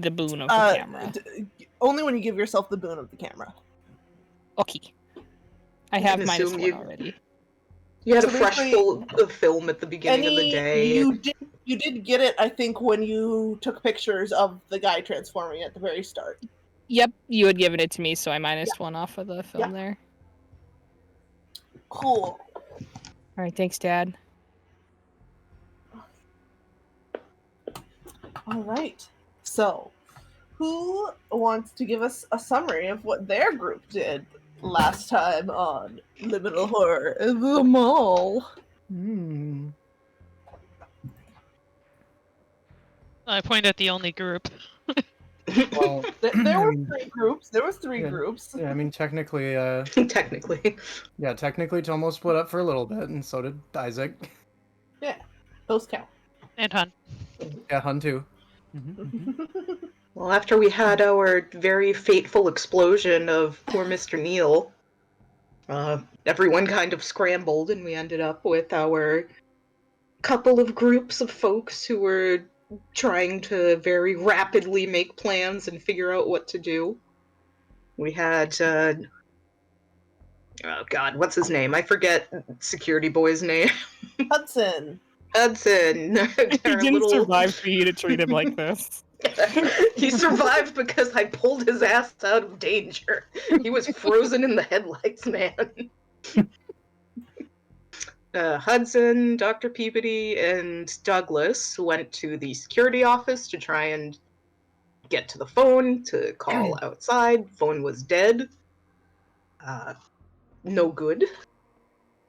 the boon of the camera? Only when you give yourself the boon of the camera. Okay. I have -1 already. You had a fresh full of film at the beginning of the day. You did get it, I think, when you took pictures of the guy transforming at the very start. Yep, you had given it to me, so I -1 off of the film there. Cool. Alright, thanks, Dad. Alright. So, who wants to give us a summary of what their group did last time on Liminal Horror the Mall? I point at the only group. Well, there were 3 groups. There was 3 groups. Yeah, I mean, technically... technically. Yeah, technically Tomo split up for a little bit, and so did Isaac. Yeah, those count. And Hun. Yeah, Hun too. Well, after we had our very fateful explosion of poor Mr. Neil, everyone kind of scrambled, and we ended up with our couple of groups of folks who were trying to very rapidly make plans and figure out what to do. We had, oh god, what's his name? I forget Security Boy's name. Hudson. He didn't survive for you to treat him like this. He survived because I pulled his ass out of danger. He was frozen in the headlights, man. Hudson, Dr. Peabody, and Douglas went to the security office to try and get to the phone to call outside. Phone was dead. No good.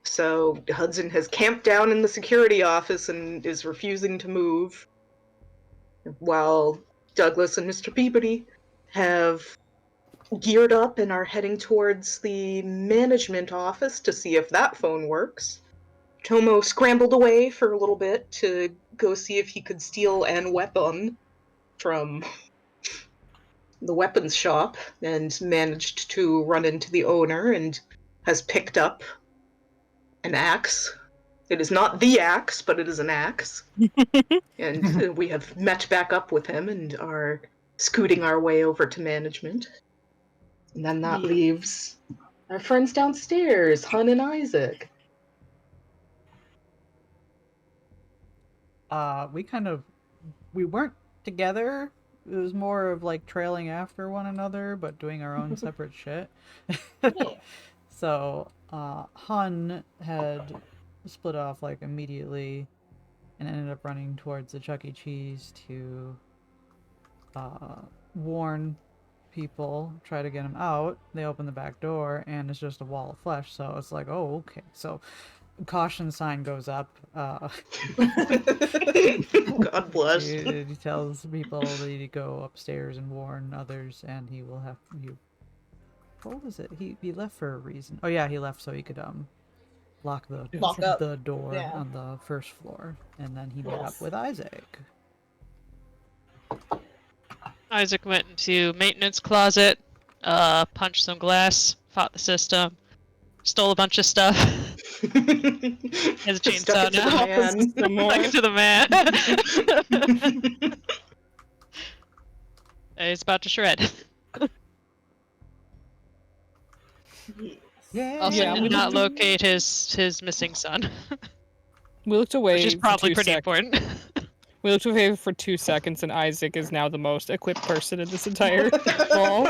So Hudson has camped down in the security office and is refusing to move, while Douglas and Mr. Peabody have geared up and are heading towards the management office to see if that phone works. Tomo scrambled away for a little bit to go see if he could steal an weapon from the weapons shop, and managed to run into the owner and has picked up an axe. It is not the axe, but it is an axe. And we have met back up with him and are scooting our way over to management. And then that leaves our friends downstairs, Hun and Isaac. We weren't together. It was more of like trailing after one another, but doing our own separate shit. So, Hun had split off like immediately and ended up running towards the Chuck E. Cheese to warn people, try to get him out. They open the back door and it's just a wall of flesh, so it's like, oh, okay. So caution sign goes up. God bless. He tells people they need to go upstairs and warn others, and he will have what was it? He left for a reason. Oh yeah, he left so he could lock the door on the first floor, and then he met up with Isaac. Isaac went into maintenance closet, punched some glass, fought the system, stole a bunch of stuff. He has a chainsaw now. Stuck it to the man. He's about to shred. Also did not locate his missing son. We looked away, which is probably pretty important. We looked away for 2 seconds, and Isaac is now the most equipped person in this entire mall.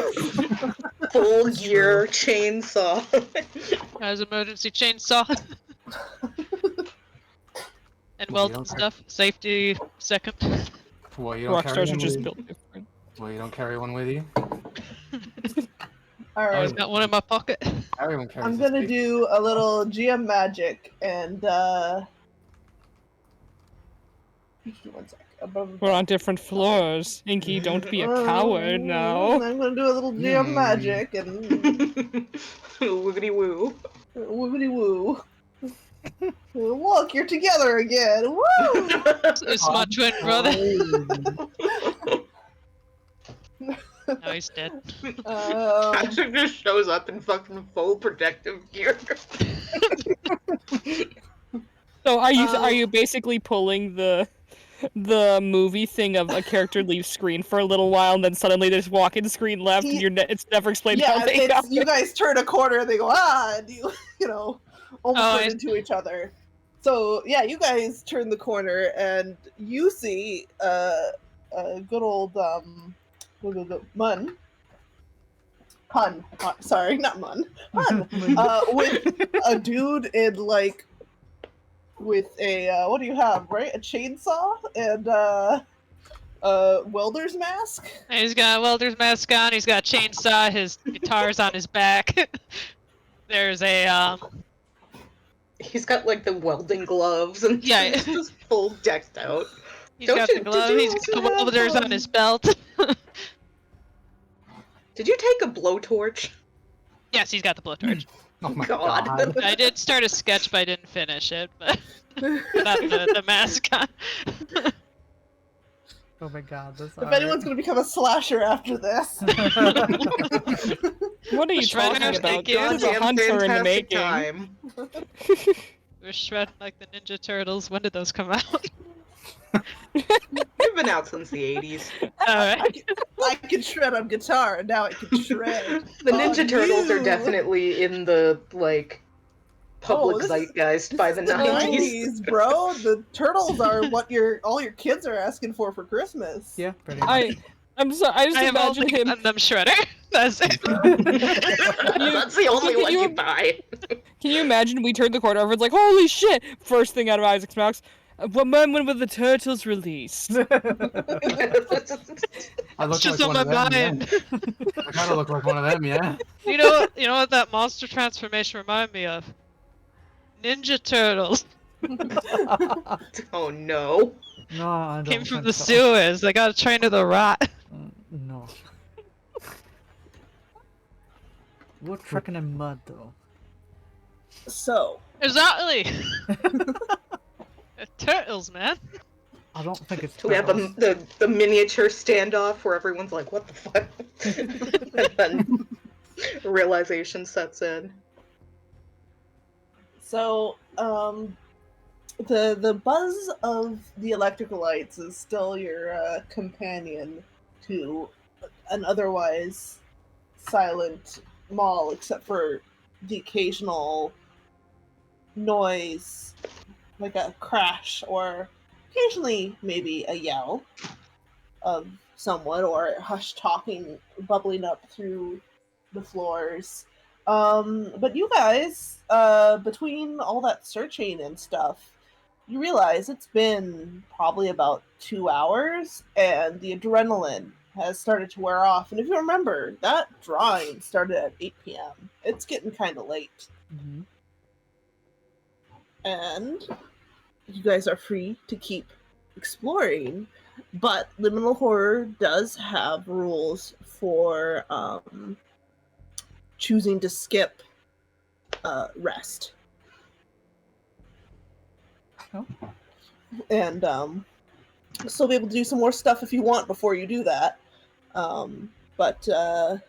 Full gear chainsaw. Has emergency chainsaw. And welding stuff. Safety second. Well, you don't Rockstars are just built different. Well, you don't carry one with you? Alright. I always got one in my pocket. Everyone carries I'm gonna do a little GM magic and one sec. We're on different floors. Inky, don't be a coward now. I'm gonna do a little GM magic and woogity woo. Woogity woo. Look, you're together again. Woo! It's my twin brother. Now he's dead. Patrick just shows up in fucking full protective gear. So are you basically pulling the the movie thing of a character leaves screen for a little while and then suddenly they just walk in screen left and it's never explained how Yeah, they got you guys turn a corner and they go, ah, and you almost run I- into each other. So, yeah, you guys turn the corner and you see a good old, Mun. Pun. Sorry, not Mun. Pun. With a dude in, like, with a, what do you have, right? A chainsaw and, welder's mask? He's got a welder's mask on, he's got a chainsaw, his guitar's on his back. There's a, He's got like the welding gloves and Yeah. he's just full decked out. he's Don't got you- the did glove, you he's also got the have, welders on his belt. Did you take a blowtorch? Yes, he's got the blowtorch. Oh my God. god. I did start a sketch, but I didn't finish it, but not the mask on. Oh my god, this If anyone's going to become a slasher after this. What are you Shredder, talking about? thank you. This is a Goddamn hunter in the fantastic making. time. We're shredding like the Ninja Turtles. When did those come out? They've been out since the 80s. Alright. I can shred on guitar, and now I can shred. The on Ninja Turtles are you. definitely in the, like, public this is- zeitgeist by the This is 90s. 90s, bro. The turtles are what all your kids are asking for Christmas. Yeah, pretty much. I'm sorry, I just I have imagine only him. gotten them Shredder. That's it. That's the only can one you- you buy. Can you imagine we turned the corner over? It's like, holy shit! First thing out of Isaac's mouth. What moment were the turtles released? I look It's just like on one my of them, mind. yeah. I kind of look like one of them, yeah. You know what that monster transformation reminded me of? Ninja Turtles. Oh no. No, I don't Came from think the so. sewers. They got trained to the rot. No. We're trucking in mud, though. So, Exactly. Turtles, man. I don't think it's So we have the miniature standoff where everyone's like, what the fuck? And then realization sets in. So, the buzz of the electrical lights is still your companion to an otherwise silent mall, except for the occasional noise, like a crash, or occasionally maybe a yell of someone, or hushed talking bubbling up through the floors. But you guys, between all that searching and stuff, you realize it's been probably about 2 hours, and the adrenaline has started to wear off. And if you remember, that drawing started at 8 p.m. It's getting kind of late. Mhm. And you guys are free to keep exploring, but Liminal Horror does have rules for choosing to skip rest. Oh. And still be able to do some more stuff if you want before you do that. But an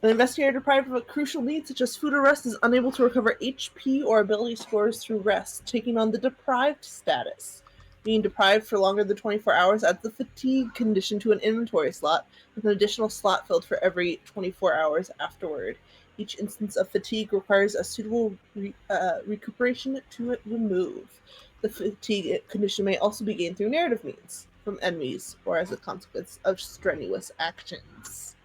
investigator deprived of a crucial need such as food or rest is unable to recover HP or ability scores through rest, taking on the deprived status. Being deprived for longer than 24 hours adds the fatigue condition to an inventory slot, with an additional slot filled for every 24 hours afterward. Each instance of fatigue requires a suitable recuperation to remove. The fatigue condition may also be gained through narrative means, from enemies, or as a consequence of strenuous actions.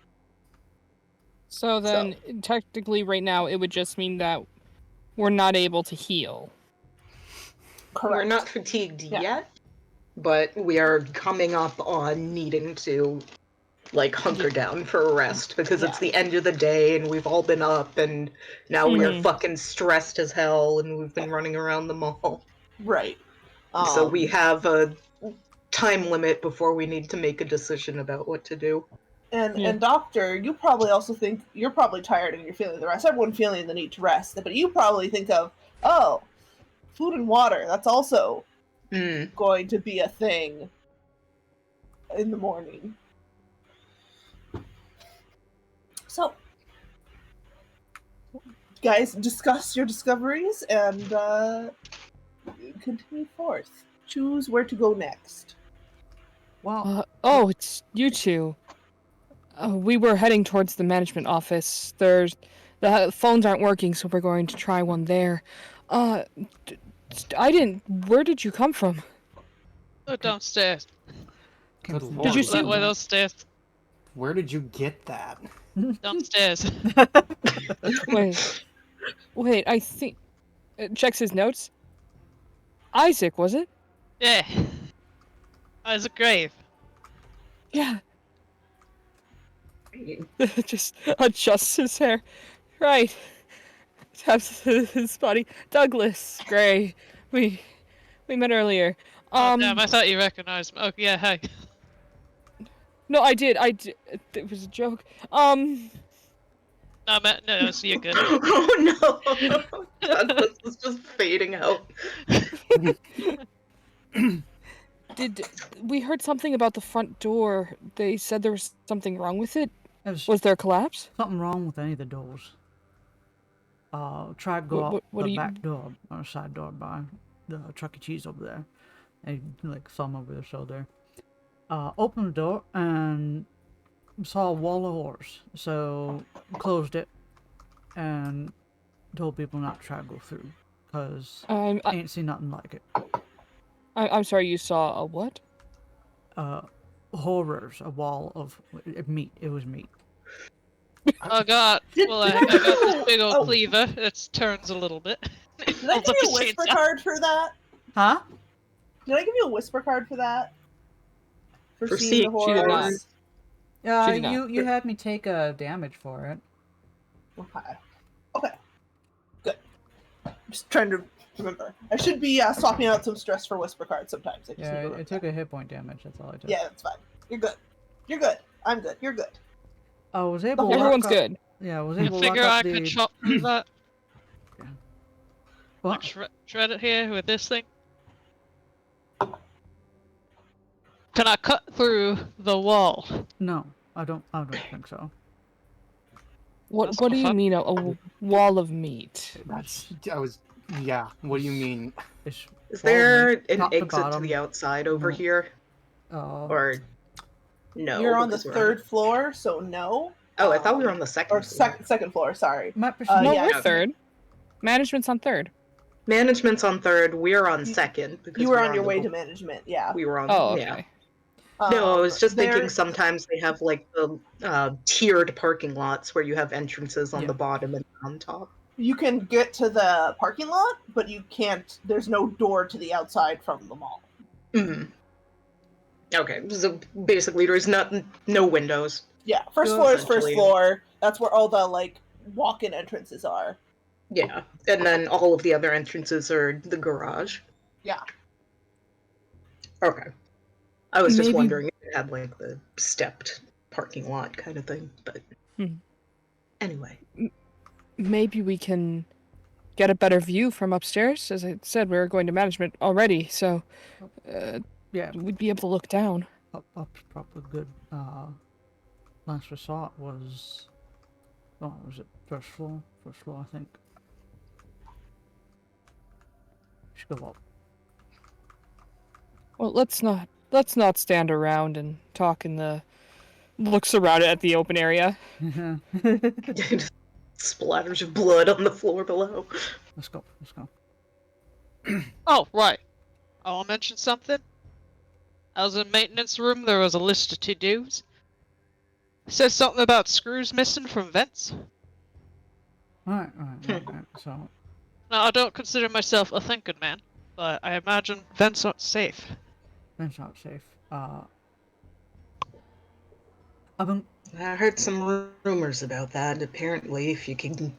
So then, technically, right now, it would just mean that we're not able to heal. Correct. We're not fatigued Yeah. yet, but we are coming up on needing to, like, hunker down for a rest because it's the end of the day and we've all been up and now we are Mhm. fucking stressed as hell and we've been running around the mall. Right. So we have a time limit before we need to make a decision about what to do. And Doctor, you probably also think you're probably tired and you're feeling the rest. Everyone feeling the need to rest, but you probably think of, oh, food and water. That's also going to be a thing in the morning. So, guys, discuss your discoveries and continue forth. choose where to go next. Well, Oh, it's you two. We were heading towards the management office. The phones aren't working, so we're going to try one there. I didn't. Where did you come from? Oh, downstairs. Good from lord. Did you see- That way, those stairs. Where did you get that? Downstairs. Wait. I think. Checks his notes. Isaac, was it? Yeah. Isaac Grave. Yeah. Just adjusts his hair. Right. Taps his body. Douglas Gray. We met earlier. Oh, damn, I thought you recognized me. Oh, yeah, hi. No, I did. It was a joke. No, man, no, so you're good. Oh no! Douglas is just fading out. We heard something about the front door. They said there was something wrong with it. there's Was there a collapse? something wrong with any of the doors. Try to go out What do the you- back door, or side door by the Chuck E. Cheese over there. And like thumb over their shoulder. Opened the door and saw a wall of horse. So closed it and told people not to try to go through. Cause I, ain't seen nothing like it. I'm sorry. You saw a what? Horrors, a wall of meat. It was meat. Oh, God. Did- Well, did I I got give this you- big old oh. cleaver. It turns a little bit. Did I give you a whisper card for that? Huh? Did I give you a whisper card for that? For For seeing the seeing- She did not. horrors? She did not. You had me take damage for it. Okay. Good. I'm just trying to remember. I should be swapping out some stress for whisper cards sometimes. I just need to Yeah, remember it took that. a hit point damage. That's all I took. Yeah, that's fine. You're good. You're good. I'm good. You're good. I was able. to Everyone's lock up, good. Yeah, I was You able to lock figure up I the. could chop through that? What? Like shred it here with this thing? Can I cut through the wall? No, I don't think so. What That's do you fun. mean a wall of meat? That's. Yeah. What do you mean? It's Is wall there meat, an top to exit to bottom. the outside over No. here? Uh, Or no? You're on the because we're third floor, so no. Oh, I thought we were on the second. Or floor. second floor. Sorry. my perception. No, yeah, we're no. third. Management's on third. Management's on third. We're on You- second. Because You were we're on your the way bo- to management. Yeah. We were on. Oh, okay. Yeah. No, I was just thinking there- sometimes they have like the tiered parking lots where you have entrances on Yeah. the bottom and on top. You can get to the parking lot, but you can't. There's no door to the outside from the mall. Mm. Okay, so basically there's no windows. Yeah, first Yeah, floor is first essentially. floor. That's where all the like walk-in entrances are. Yeah, and then all of the other entrances are the garage. Yeah. Okay. I was just Maybe- wondering if it had like the stepped parking lot kind of thing, but anyway. Maybe we can get a better view from upstairs. As I said, we were going to management already, so Yeah, we'd be able to look down. up's probably good. Last we saw it was. Oh, was it first floor? First floor, I think. Should go up. Well, let's not stand around and talk in the. Looks around at the open area. Splatters of blood on the floor below. Let's go. Let's go. Oh, right. I want to mention something. I was in maintenance room. There was a list of to-dos. It says something about screws missing from vents. Alright. So, Now, I don't consider myself a thinking man, but I imagine vents aren't safe. that's not safe. I've been. I heard some rumors about that. Apparently, if you can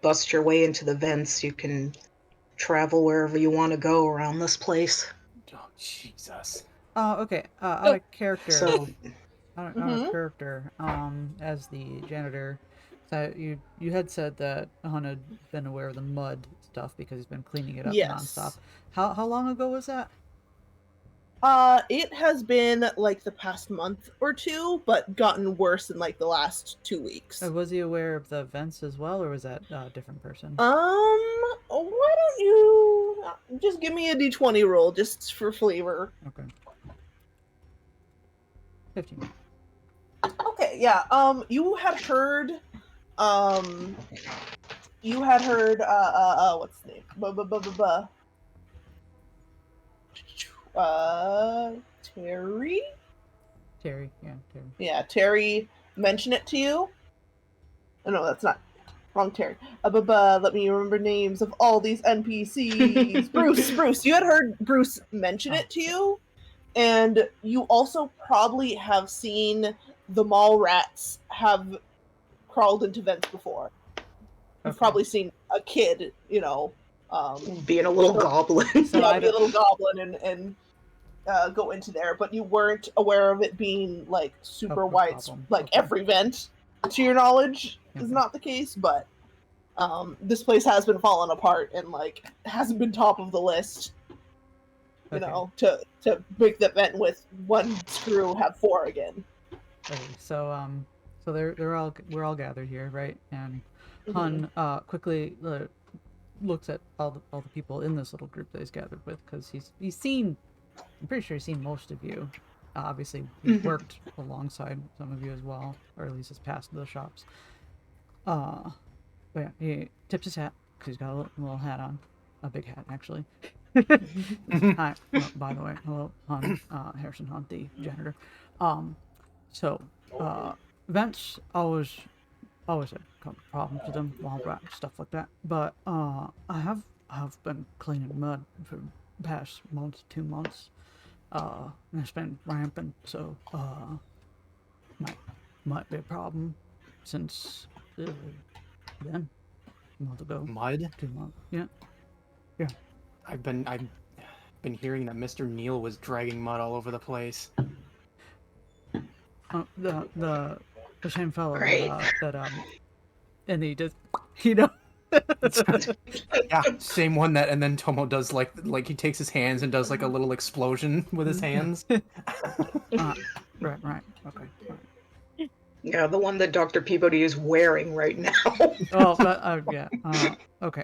bust your way into the vents, you can travel wherever you want to go around this place. Oh Jesus. Okay. Out of character. So, Out of Mhm. character. As the janitor, so you had said that Han had been aware of the mud stuff because he's been cleaning it up Yes. nonstop. How long ago was that? It has been like the past month or two, but gotten worse in like the last 2 weeks. Was he aware of the vents as well, or was that a different person? Why don't you? Just give me a d20 roll, just for flavor. Okay. 15. Okay, yeah. You had heard, what's the name? Terry? Terry, yeah, Terry. Yeah, Terry mention it to you. Oh, no, that's not. Wrong Terry. Let me remember names of all these NPCs. Bruce. You had heard Bruce mention it to you, and you also probably have seen the mall rats have crawled into vents before. You've Okay. probably seen a kid, Being a little goblin. So yeah, I be a don't- little goblin and go into there, but you weren't aware of it being like super A wide, problem. like Okay. every vent. To your knowledge, is Okay. not the case, but this place has been falling apart and like hasn't been top of the list. You Okay. know, to make the vent with one screw have 4 again. Okay, so we're all gathered here, right? And Mhm. Hun quickly looks at all the people in this little group that he's gathered with, because he's seen, I'm pretty sure he's seen most of you. Obviously, he's worked alongside some of you as well, or at least has passed the shops. But yeah, he tips his hat because he's got a little hat on, a big hat actually. Hi, by the way, hello, Hun, Harrison Hunt, the janitor. So, vents always had problems with them, wall rat, stuff like that. But I have been cleaning mud for the past month, 2 months. And it's been rampant, so might be a problem since then, a month ago, Mud? 2 months. Yeah. I've been hearing that Mr. Neal was dragging mud all over the place. The same fellow Great. that and he just yeah, Same one that, and then Tomo does like he takes his hands and does like a little explosion with his hands. right, okay. Yeah, the one that Dr. Peabody is wearing right now. Oh, yeah. Okay.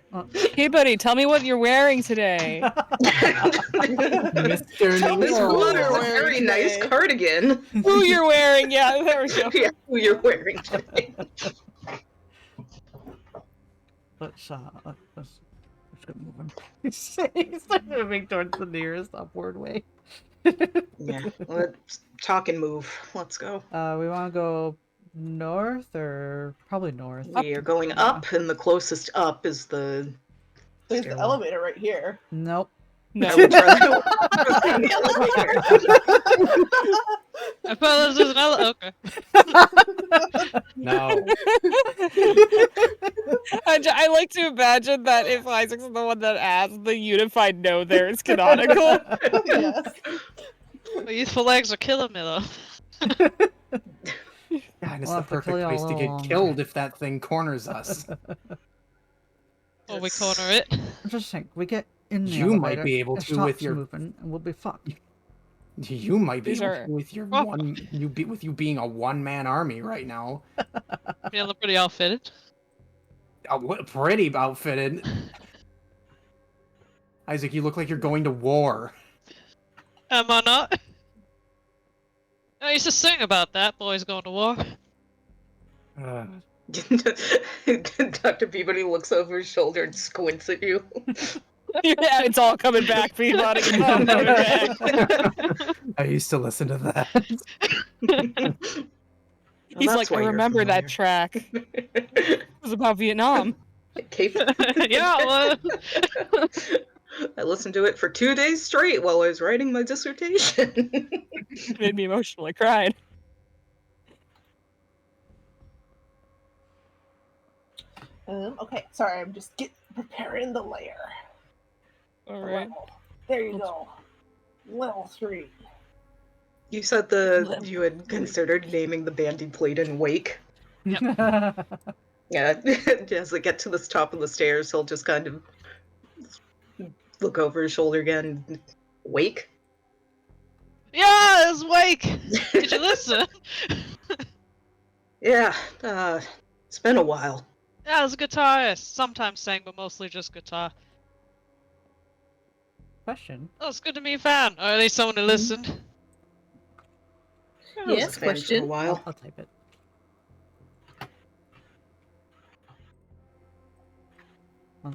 Peabody, tell me what you're wearing today. Mr. Tell me This who one you're is a wearing very nice today. cardigan. Who you're wearing? Yeah, there we go. Yeah, who you're wearing today. Let's get moving. He's moving towards the nearest upward way. Yeah, let's talk and move. Let's go. We want to go north, or probably north. We are going Yeah. up, and the closest up is the. There's the Stairwell. elevator right here. Nope. No. I would rather the elevator. I thought this was an okay. No. I like to imagine that if Isaac's the one that asked, the unified no there is canonical. Yes. My youthful legs are killing me though. God, it's We'll the have to kill perfect you place all to get along. killed if that thing corners us. Or we corner it. I'm just saying, we get in the You might elevator, be able it to with stops your- moving, and we'll be fucked. You might be These able are- to with your Oh. with you being a one-man army right now. Feeling pretty outfitted. Pretty outfitted. Isaac, you look like you're going to war. Am I not? I used to sing about that, boys going to war. Dr. Peabody looks over his shoulder and squints at you. Yeah, it's all coming back, Peabody. It's all coming back. I used to listen to that. He's like, I remember that track. It was about Vietnam. Yeah, well, I listened to it for 2 days straight while I was writing my dissertation. Made me emotional. I cried. Okay, sorry, I'm just preparing the layer. All right. There you go. Level 3. You said you had considered naming the bandy plate in Wake. Yeah, as they get to the top of the stairs, he'll just kind of look over his shoulder again. Wake? yeah, it's Wake. Did you listen? Yeah, it's been a while. Yeah, I was a guitarist. Sometimes sang, but mostly just guitar. Question. Oh, it's good to meet Fan. Or at least someone who listened. I was a Yes, fan for a question. while. I'll type it.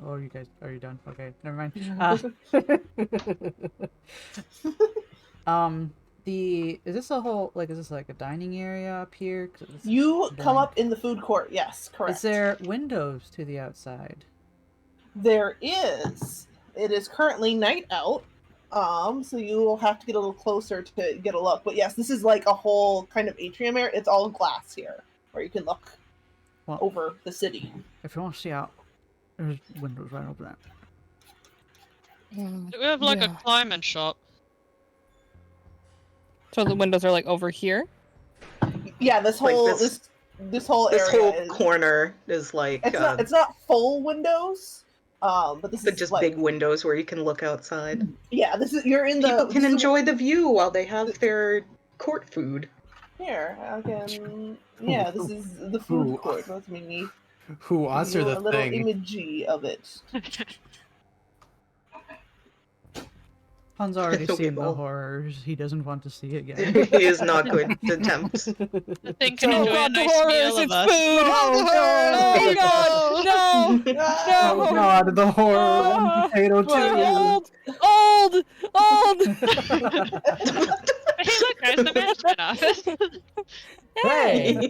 Oh, you guys, are you done? Okay, never mind. Is this a whole, like, is this like a dining area up here? 'Cause it's You come blank. up in the food court. Yes, correct. Is there windows to the outside? There is. It is currently night out. So you will have to get a little closer to get a look. But yes, this is like a whole kind of atrium area. It's all glass here, where you can look over the city. If you want to see out, there's windows right over there. Do we have like a climbing shop? So the windows are like over here? Yeah, this Like whole this- this whole area This whole is, corner is like it's not full windows. But this but is just like, big windows where you can look outside. yeah, this is, you're in the People can this is- enjoy the view while they have their court food. Here, I can. Yeah, this is the food Ooh. court. Let me Who answer give you the a little thing? imagey of it. Han's already So seen the people- horrors. He doesn't want to see again. He is not going to attempt. I think can Oh enjoy a god, the nice horrors! meal of It's us. food! Oh god! No! Oh No! god, the horror one potato We're too. old! Hey, look, there's the management office. Hey!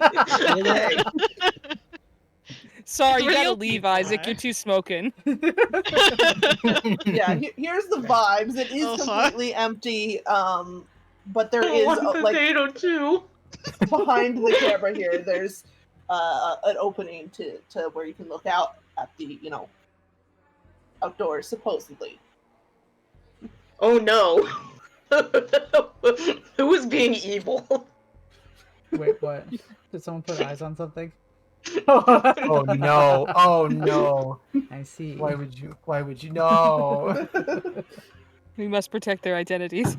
Hey. Sorry, you gotta Real leave, people Isaac. are. You're too smoking. Yeah, here's the vibes. It is Oh, fuck. completely empty. But there I is want like potato too. behind the camera here. There's an opening to where you can look out at the outdoors supposedly. Oh no. Who is being evil? Wait, what? Did someone put eyes on something? Oh no! Oh no! I see. Why would you? Why would you? No! We must protect their identities.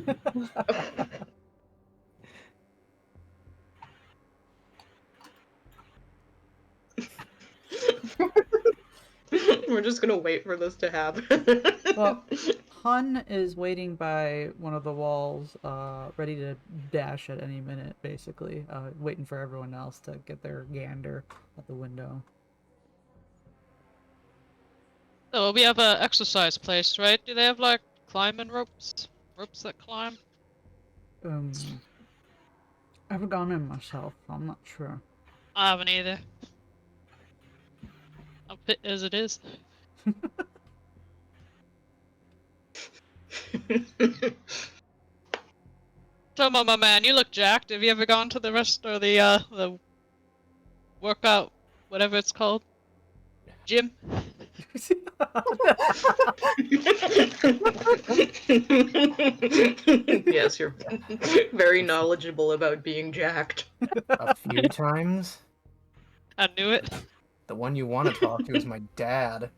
We're just gonna wait for this to happen. Well, Hun is waiting by one of the walls, ready to dash at any minute, basically, waiting for everyone else to get their gander at the window. So we have a exercise place, right? Do they have like climbing ropes? Ropes that climb? I haven't gone in myself, so I'm not sure. I haven't either. How fit as it is. So, my man, you look jacked. Have you ever gone to the rest or the workout, whatever it's called, gym? Yes, you're very knowledgeable about being jacked. A few times. I knew it. The one you want to talk to is my dad.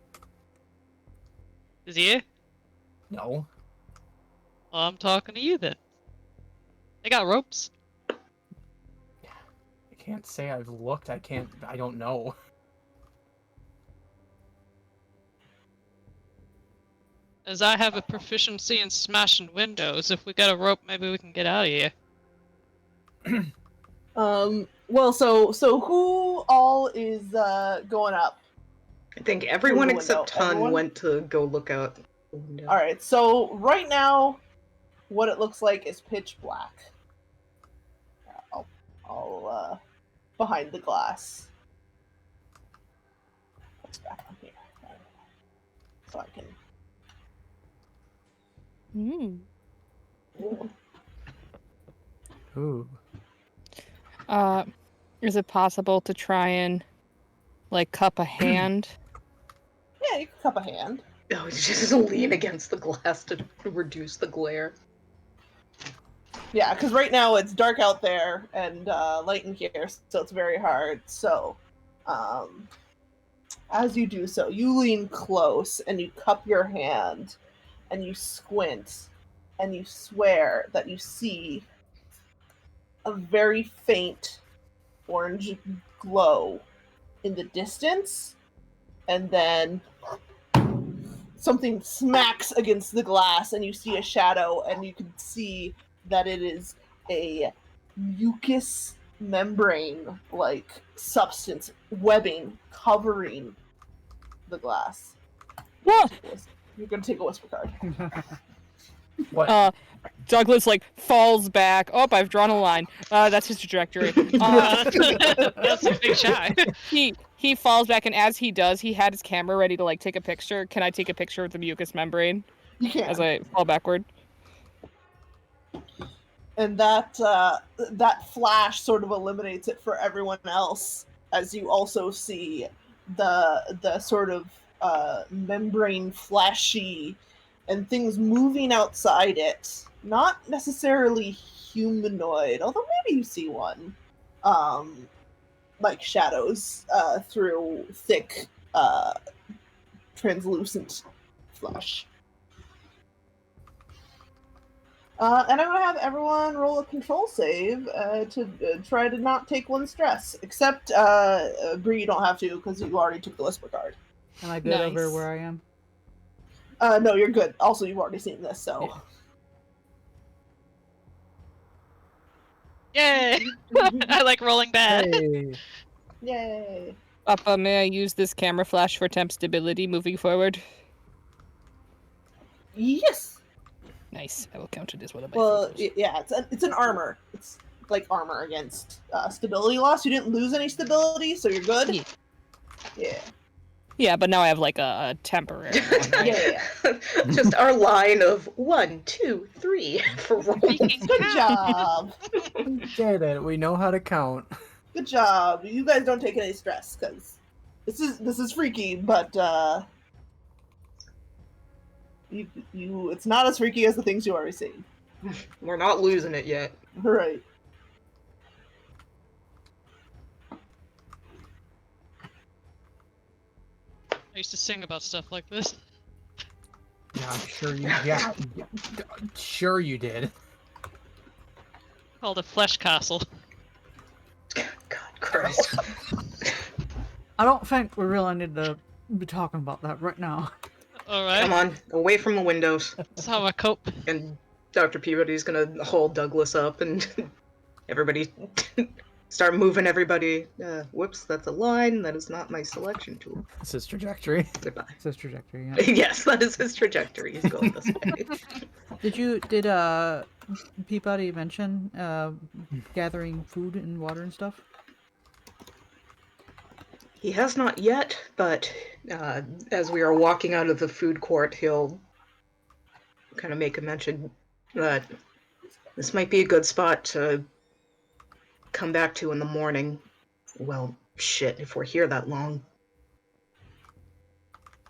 Is he here? No. Well, I'm talking to you then. They got ropes. I can't say I've looked. I don't know. As I have a proficiency in smashing windows, if we got a rope, maybe we can get out of here. Well, so who all is going up? I think everyone Through the except window. Tun Everyone? went to go look out the window. All right. So right now, what it looks like is pitch black. I'll behind the glass. What's back on here? So I can. Hmm. Ooh. Is it possible to try and like cup a hand? Yeah, you can cup a hand. Oh, he's just lean against the glass to reduce the glare. Yeah, because right now it's dark out there and light in here, so it's very hard. So, as you do so, you lean close and you cup your hand and you squint and you swear that you see a very faint orange glow in the distance, and then something smacks against the glass, and you see a shadow, and you can see that it is a mucus membrane like substance webbing covering the glass. What? You're gonna take a whisper card. What? Douglas like falls back. Oh, I've drawn a line. That's his trajectory. That's a big shot. He falls back, and as he does, he had his camera ready to like take a picture. Can I take a picture of the mucous membrane You can. as I fall backward? And that flash sort of eliminates it for everyone else, as you also see the sort of membrane fleshy and things moving outside it. Not necessarily humanoid, although maybe you see one. Like shadows through thick, translucent flesh. And I'm going to have everyone roll a control save to try to not take one stress. Except, Bree, you don't have to, because you already took the whisper card. Am I good over Nice. where I am? No, you're good. Also, you've already seen this, so... Yay! I like rolling bad. Hey. Yay! Papa, may I use this camera flash for temp stability moving forward? Yes! Nice. I will count it as one of my Well, photos. yeah, it's an armor. It's like armor against stability loss. You didn't lose any stability, so you're good. Yeah. Yeah. Yeah, but now I have like a temporary one, right? Yeah. Just our line of 1, 2, 3 for rolls. Speaking Good of- job. We did it. We know how to count. Good job. You guys don't take any stress, because this is freaky, but you it's not as freaky as the things you already seen. We're not losing it yet. Right. I used to sing about stuff like this. Yeah, I'm sure you. Yeah, sure you did. Called a flesh castle. God, Christ. I don't think we really need to be talking about that right now. Alright, Come on, away from the windows. that's how I cope. And Dr. Peabody's gonna hold Douglas up and everybody start moving everybody. Whoops, that's a line. That is not my selection tool. It's his trajectory. Goodbye. It's his trajectory, yeah. Yes, that is his trajectory. He's going this way. Did Peabody mention gathering food and water and stuff? He has not yet, but as we are walking out of the food court, he'll kind of make a mention that this might be a good spot to come back to in the morning. Well, shit, if we're here that long.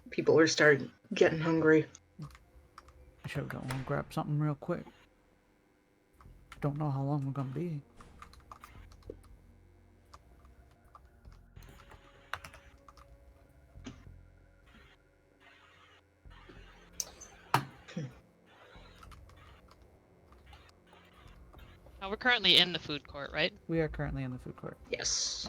People are starting getting hungry. I should go and grab something real quick. Don't know how long we're gonna be. Now we're currently in the food court, right? We are currently in the food court. Yes.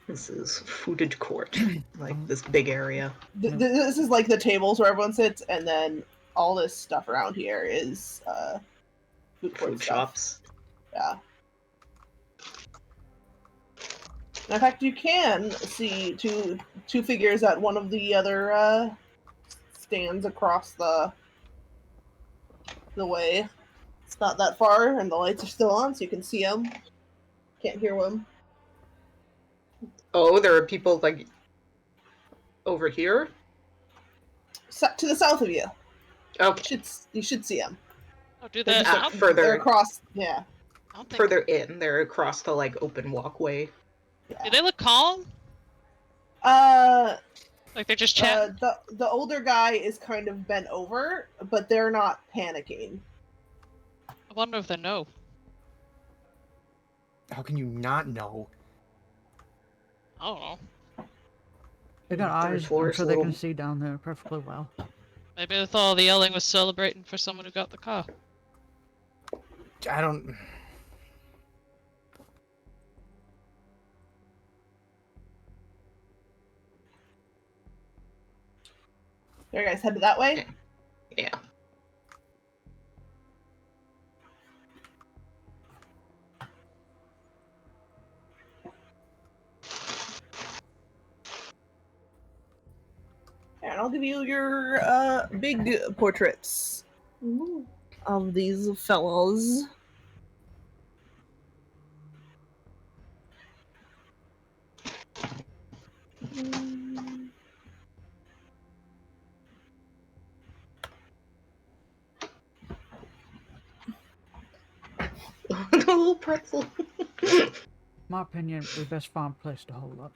This is fooded court. Like this big area. This is like the tables where everyone sits, and then all this stuff around here is food court Food stuff. shops. Yeah. In fact, you can see two figures at one of the other stands across the way. It's not that far, and the lights are still on, so you can see them. Can't hear them. Oh, there are people like over here? To the south of you. Okay. You should see them. Oh, do They're that. just I don't, further. They're across. Yeah. I don't think. Further in, they're across the like open walkway. Do they look calm? Like they're just chatting? The older guy is kind of bent over, but they're not panicking. I wonder if they know. How can you not know? I don't know. They got Third eyes, floor I'm is sure a they little- can see down there perfectly well. Maybe they thought all the yelling was celebrating for someone who got the car. I don't. You guys headed that way? Yeah. And I'll give you your big portraits of these fellows. The little pretzel. My opinion, we best find a place to hold up.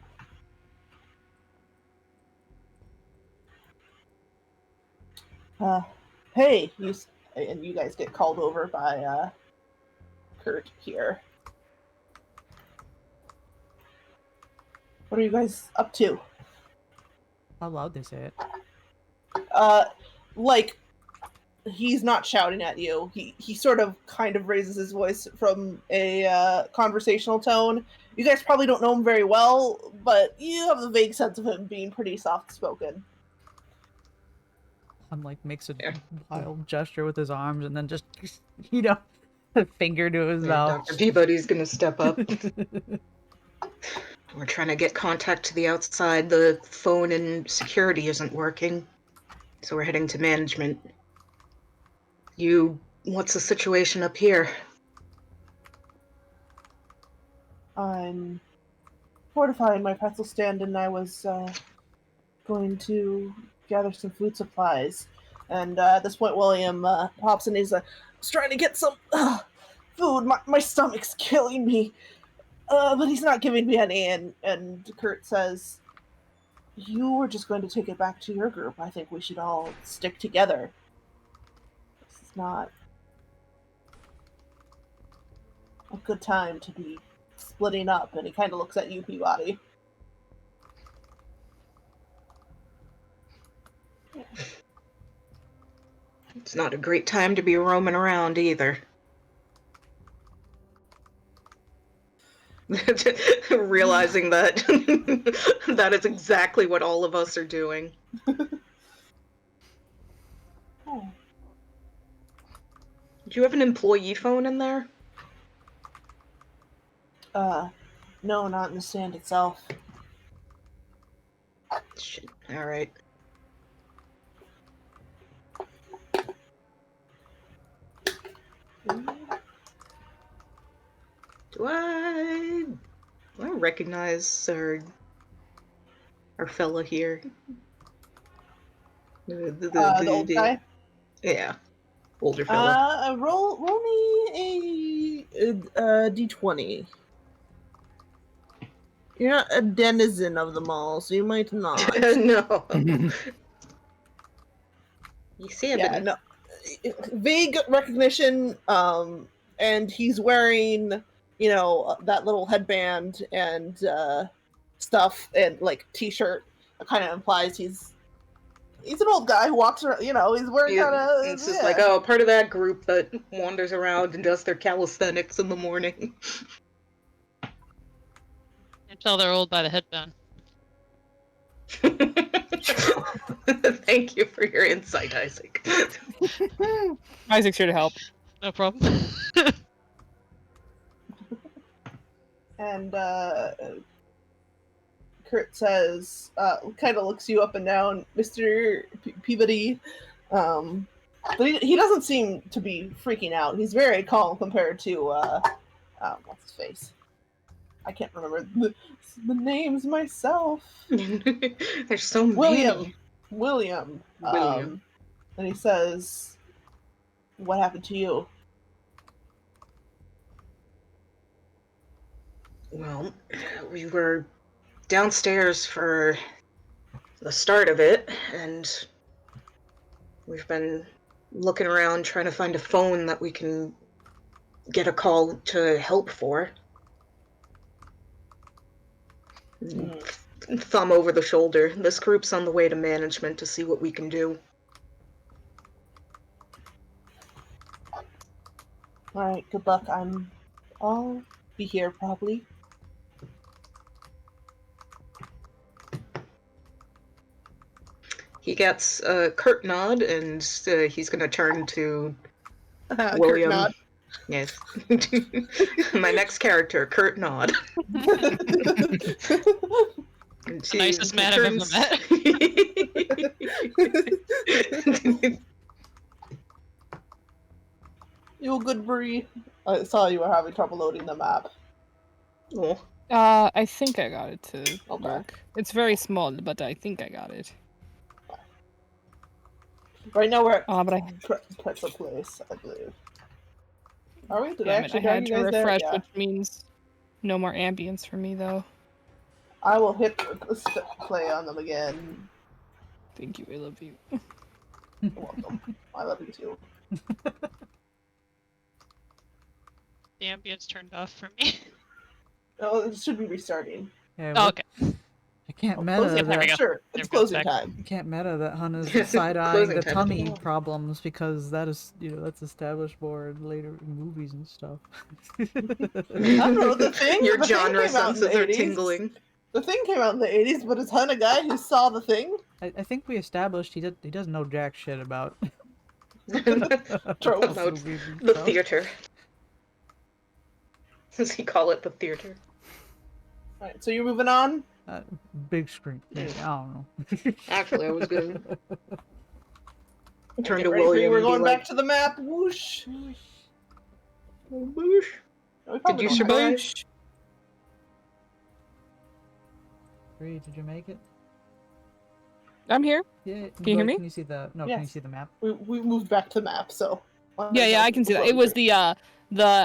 Hey, and you guys get called over by Kurt here. What are you guys up to? How loud they say it. Like, he's not shouting at you. He sort of kind of raises his voice from a conversational tone. You guys probably don't know him very well, but you have a vague sense of him being pretty soft-spoken. Like makes a Yeah. wild gesture with his arms and then just, you know, a finger to his Yeah, mouth. Dr. Peabody's gonna step up. We're trying to get contact to the outside. The phone and security isn't working. So we're heading to management. What's the situation up here? I'm fortifying my pretzel stand, and I was going to gather some food supplies. And at this point, William pops in. He's trying to get some food. My stomach's killing me. But he's not giving me any. And Kurt says, "You were just going to take it back to your group. I think we should all stick together. This is not a good time to be splitting up." And he kind of looks at you, Peabody. It's not a great time to be roaming around either. Realizing that that is exactly what all of us are doing. Oh. Do you have an employee phone in there? No, not in the stand itself. Shit. Alright. Do I recognize our fella here? The old guy? Yeah. Older fella. Roll me a d20. You're not a denizen of the mall, so you might not. No. You see him. Yeah, no. Vague recognition, and he's wearing, you know, that little headband and stuff, and like t-shirt. That kind of implies he's an old guy who walks around. You know, he's wearing kind of. It's just like, oh, part of that group that wanders around and does their calisthenics in the morning. You can tell they're old by the headband. Thank you for your insight, Isaac. Isaac's here to help. No problem. And Kurt says, kind of looks you up and down, Mr. Peabody. But he doesn't seem to be freaking out. He's very calm compared to, what's his face? I can't remember the names myself. There's so many. William. And he says, "What happened to you?" Well, we were downstairs for the start of it, and we've been looking around trying to find a phone that we can get a call to help for. Thumb over the shoulder. This group's on the way to management to see what we can do. Alright, good luck. I'll be here probably. He gets a curt nod, and he's gonna turn to Kurt William. nod. Yes. My next character, Curt Nod. And The nicest man I've ever met. You good, Bree? I saw you were having trouble loading the map. Oh. I think I got it to Okay. work. It's very small, but I think I got it. Right now we're at But I Pretzel Place, I believe. Are we? Did I damn it, actually I drag had you to guys there? refresh, Yeah. which means no more ambience for me, though. I will hit play on them again. Thank you, I love you. You're welcome. I love you too. The ambience turned off for me. Oh, it should be restarting. Yeah, Oh, okay. I can't Closing meta there we time. go. that. Sure, it's There we go, closing back. time. I can't meta that Hannah's Yes, side-eyeing closing the time. tummy problems because that is, that's established more in later movies and stuff. I don't know, the thing. Your the thing genre came out in senses the are 80s. tingling. The thing came out in the 80s, but is Hun a guy who saw the thing? I think we established he doesn't know jack shit about Tropes. About movies and the stuff. theater. Does he call it the theater? Alright, so you're moving on? Big screen. Maybe, I don't know. Actually, I was gonna turn Get to ready for you. William We're and be going like, back to the map. Whoosh. "Boosh." We probably you don't have survive? to. Bree, did you make it? I'm here. Yeah. Can you hear me? Can you see the? No. Can you Yes. see the map? We moved back to the map, so. Yeah, I can see that. It was the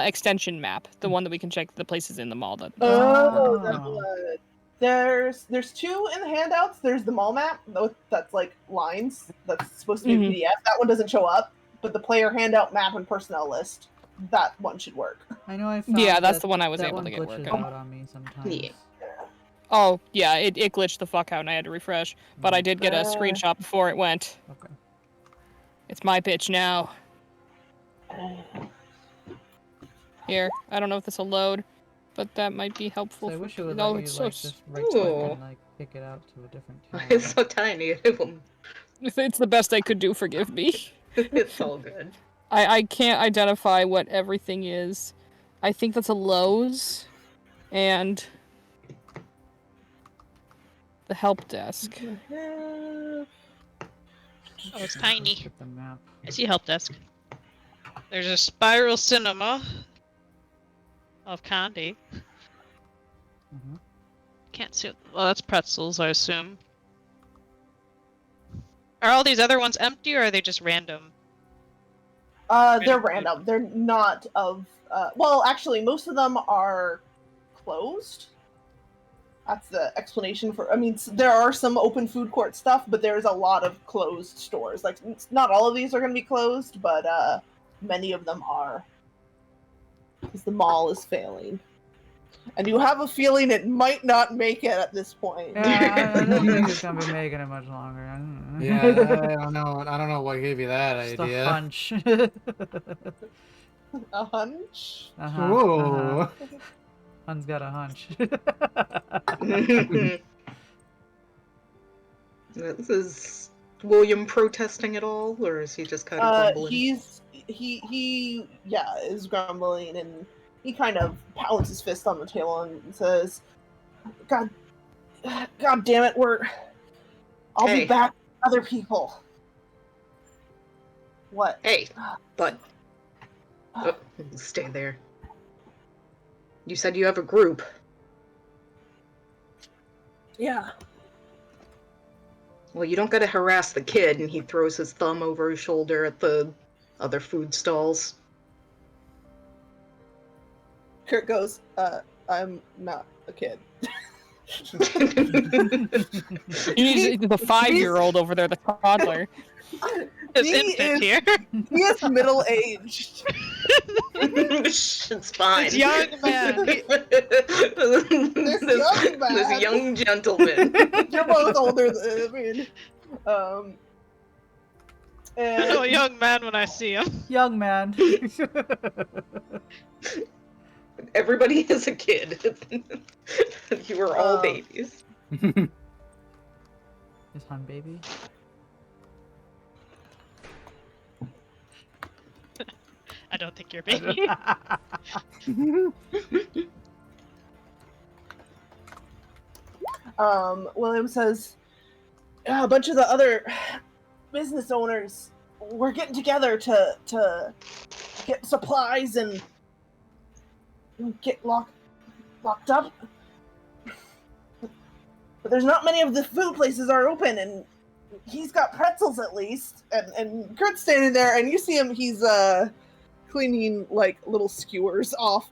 extension map, the one that we can check the places in the mall that. Oh, Oh. that was. There's two in the handouts. There's the mall map that's like lines. That's supposed to be a PDF. That one doesn't show up, but the player handout map and personnel list, that one should work. I know I found. Yeah, that's that- the one I was that able one to get glitches working. out on me sometimes. Yeah. Oh, yeah, it glitched the fuck out and I had to refresh. But I did get a screenshot before it went. Okay. It's my pitch now. Here, I don't know if this will load, but that might be helpful. So I wish it would No, let you it's like so just right click Ooh. and like kick it out to a different town. It's so tiny. It's the best I could do, forgive me. It's all good. I can't identify what everything is. I think that's a Lowe's and the help desk. Oh, it's tiny. Look at the map. I see help desk. There's a spiral cinema of candy. Mhm. Can't see. Well, that's pretzels, I assume. Are all these other ones empty, or are they just random? They're random. They're not of. Well, actually, most of them are closed. That's the explanation for. I mean, there are some open food court stuff, but there's a lot of closed stores. Like, not all of these are going to be closed, but many of them are. Because the mall is failing. And you have a feeling it might not make it at this point. Yeah, I don't think it's gonna be making it much longer. I don't know. Yeah, I don't know. I don't know what gave you that Just idea. a hunch. A hunch? Whoa. Hun's got a hunch. This is William protesting at all, or is he just kind of grumbling? He is grumbling, and he kind of pounds his fist on the table and says, God damn it, I'll Hey. be back with other people. What? Hey, bud. Oh, stay there. You said you have a group. Yeah. Well, you don't gotta harass the kid, and he throws his thumb over his shoulder at the other food stalls. Kurt goes, I'm not a kid. He's the 5-year-old over there, the toddler. This He infant is- here. He is middle-aged. It's fine. This young man. This young gentleman. You're both older than, I know a and young man when I see him. Young man. Everybody is a kid. You were all babies. Is Hun baby? I don't think you're baby. William says, "Yeah, a bunch of the other business owners, we're getting together to get supplies and get locked up. But there's not many of the food places are open, and he's got pretzels at least." And Kurt's standing there, and you see him, he's cleaning like little skewers off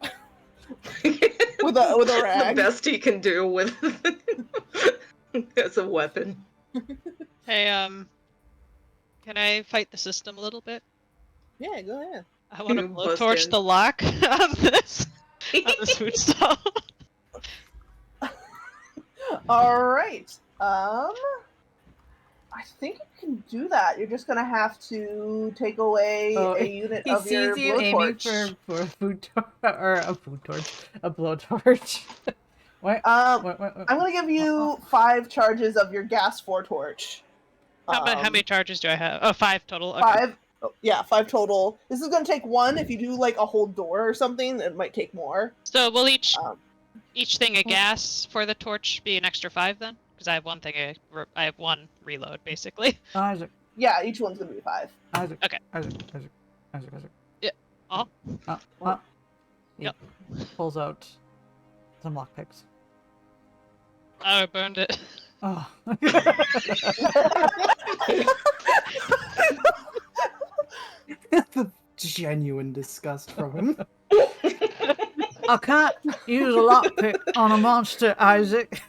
with a rag. The best he can do with as a weapon. Hey, can I fight the system a little bit? Yeah, go ahead. I want to Bust blowtorch in. the lock on this food stall. All right. I think you can do that. You're just gonna have to take away a unit He of sees your you aiming blowtorch. for a food or a food torch, a blowtorch. What? What? I'm gonna give you 5 charges of your gas 4 torch. How many charges do I have? Oh, 5 total. Okay. 5. Oh, yeah, 5 total. This is gonna take 1. If you do like a whole door or something, it might take more. So will each thing Hmm. of gas for the torch be an extra 5 then? Because I have one thing. I have 1 reload basically. Isaac. Yeah, each one's gonna be 5. Isaac. Okay. Isaac. Yeah. Oh. He Yep. pulls out some lockpicks. Oh, I burned it. Oh. The genuine disgust from him. I can't use a lockpick on a monster, Isaac.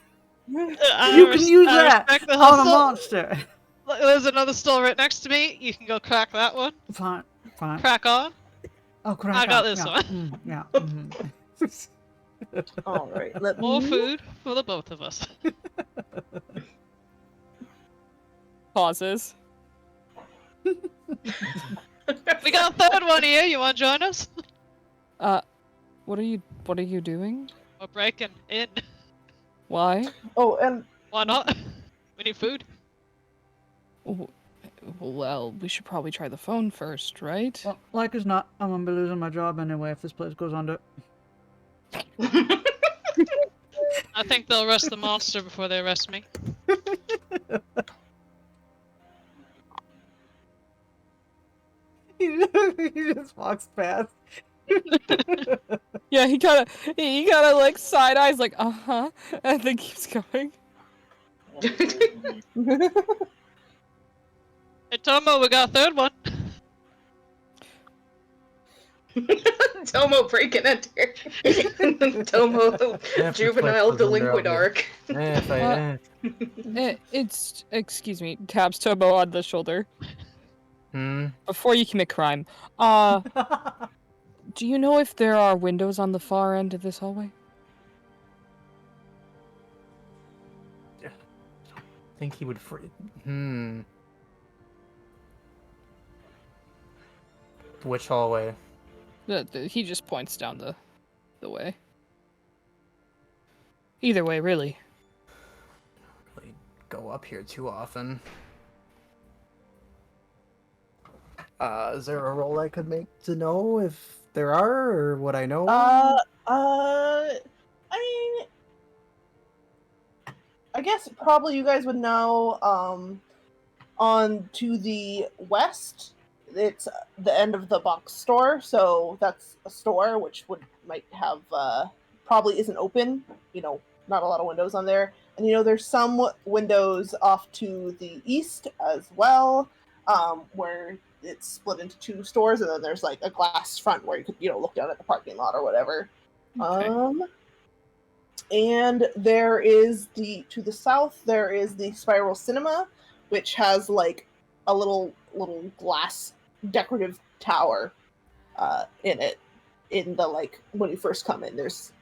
I You can use I that respect the on a hustle. monster. Look, there's another store right next to me. You can go crack that one. Fine. Crack on. Oh, crack I got out. this Yeah. one. Yeah. All right. Let More me... food for the both of us. Pauses. We got a third one here. You want to join us? What are you doing? We're breaking in. Why? Oh, and Why not? We need food. Well, we should probably try the phone first, right? Well, like as not, I'm gonna be losing my job anyway if this place goes under. I think they'll arrest the monster before they arrest me. He just walks past. Yeah, he kind of like side eyes, like and then keeps going. Hey, Tomo, we got a third one. Tomo break and enter. Tomo juvenile delinquent arc. It's excuse me, taps Tobo on the shoulder. Before you commit crime, do you know if there are windows on the far end of this hallway? I think he would Which hallway? He just points down the way. Either way, really. Really go up here too often. Is there a roll I could make to know if there are, or what I know? I mean, I guess probably you guys would know, on to the west, it's the end of the box store, so that's a store which might have, probably isn't open, not a lot of windows on there. And there's some windows off to the east as well, where it's split into 2 stores, and then there's like a glass front where you could, look down at the parking lot or whatever. Okay. And there is to the south, there is the Spiral Cinema, which has like a little glass decorative tower in it. In the when you first come in, there's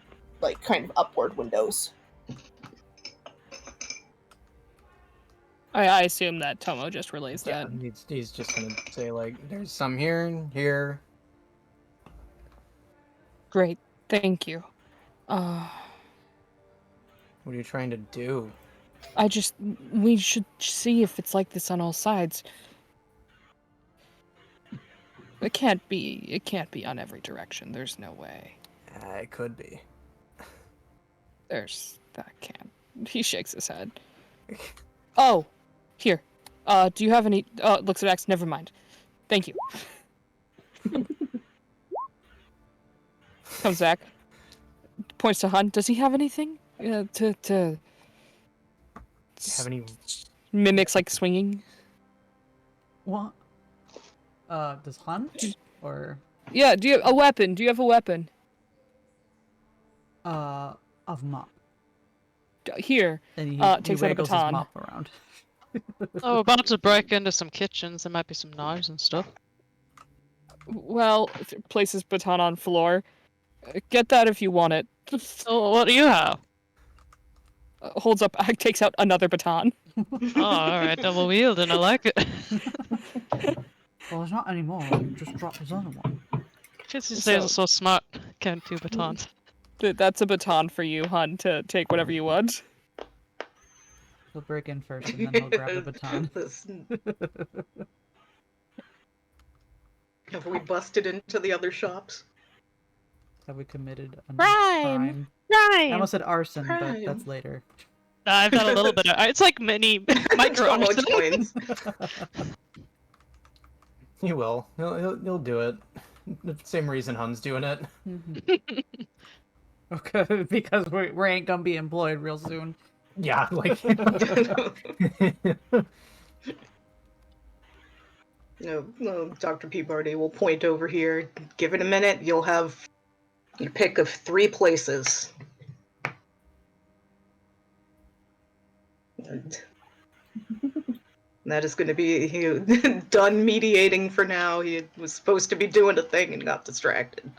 like kind of upward windows. I assume that Tomo just relays that. He's just gonna say there's some here and here. Great, thank you. What are you trying to do? We should see if it's like this on all sides. It can't be. It can't be on every direction. There's no way. It could be. That can't. He shakes his head. Oh, here. Do you have any? Looks at X. Never mind. Thank you. Comes back. Points to Hun. Does he have anything? To Have any? mimics like swinging? What? Does Hunt? Or, Yeah. Do you have a weapon? Do you have a weapon? of mop. Here. And he Takes out a waggles his baton. mop around. Oh, we're about to break into some kitchens. There might be some knives and stuff. Well, places baton on floor. Get that if you want it. Oh, what do you have? Holds up. Takes out another baton. Oh, alright, double wielding. I like it. Well, there's not anymore. You just dropped his other one. Kids these days are so smart. Can't do batons. That's a baton for you, Hun, to take whatever you want. He'll break in first, and then he'll grab the baton. Have we busted into the other shops? Have we committed a Crime! I almost said arson, but Crime. that's later. I've done a little bit of. It's like mini micro Tomo arson. explains. He will. He'll do it. The same reason Hun's doing it. Okay, because we ain't gonna be employed real soon. Yeah, like. No, Dr. Peabody will point over here. Give it a minute. You'll have your pick of 3 places. And that is going to be done mediating for now. He was supposed to be doing a thing and got distracted.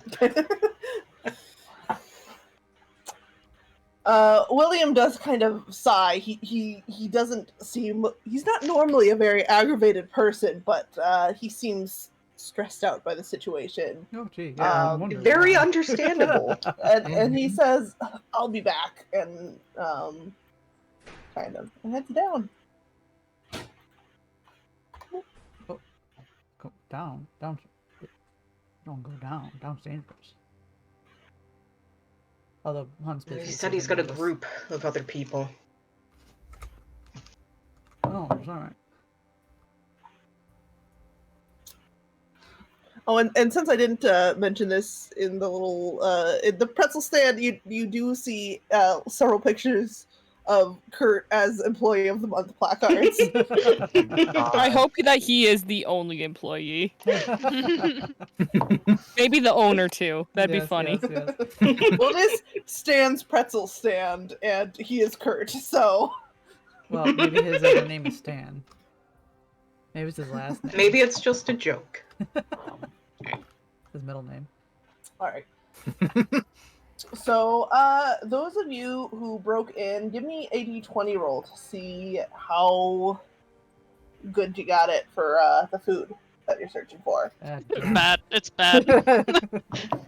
William does kind of sigh. He doesn't seem. He's not normally a very aggravated person, but he seems stressed out by the situation. Oh, gee. Yeah, I wonder Very why. understandable. And he says, "I'll be back," and kind of heads down. Go down. Don't go down. Down's dangerous. Although Hunt's busy. He so said he's he got a knows. group of other people. Oh, it's alright. Oh, and since I didn't mention this in the little in the pretzel stand, you do see several pictures of Kurt as Employee of the Month placards. I hope that he is the only employee. Maybe the owner too. That'd be Yes, funny. yes, yes. Well, it is Stan's pretzel stand, and he is Kurt. So Well, maybe his other name is Stan. Maybe it's his last name. Maybe it's just a joke. His middle name. all right. So, those of you who broke in, give me a d20 roll to see how good you got it for the food that you're searching for. Bad. It's bad.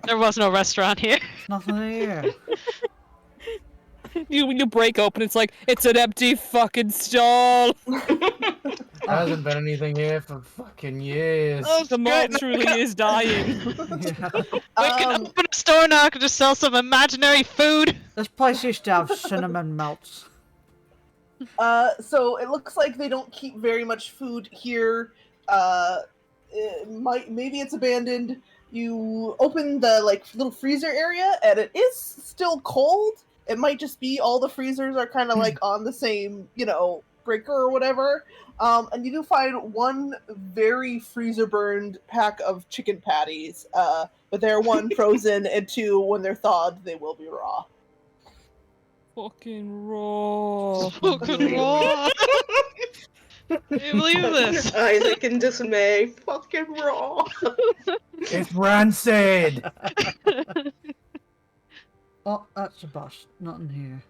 There was no restaurant here. Nothing here. You break open, it's like, it's an empty fucking stall! There hasn't been anything here for fucking years. Oh, the mall truly is dying. Yeah. We can open a store now. I can just sell some imaginary food. This place used to have cinnamon melts. So it looks like they don't keep very much food here. Maybe it's abandoned. You open the little freezer area, and it is still cold. It might just be all the freezers are kind of on the same, breaker or whatever. And you do find one very freezer burned pack of chicken patties. But they're 1 frozen, and 2, when they're thawed, they will be raw. Fucking raw. Fucking raw. Can you believe this? Isaac in dismay. Fucking raw. It's rancid! Oh, that's a bus. Nothing here.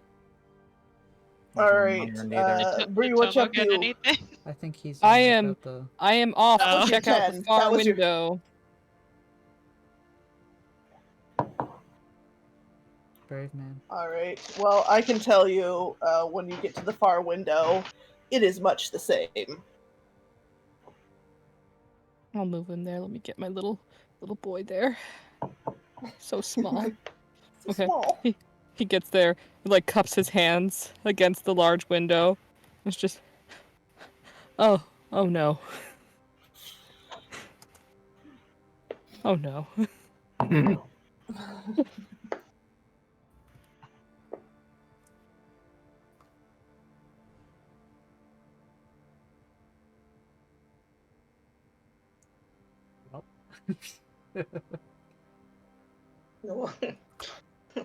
Alright, Bree, what you up Get to? anything? I think he's. I am- out the- I am off Oh. to check out the 10. far That was your- window. Brave man. Alright, well, I can tell you, when you get to the far window, it is much the same. I'll move him there. Let me get my little boy there. So small. So Okay. small. He gets there, he, like, cups his hands against the large window. It's just, oh no. Oh no.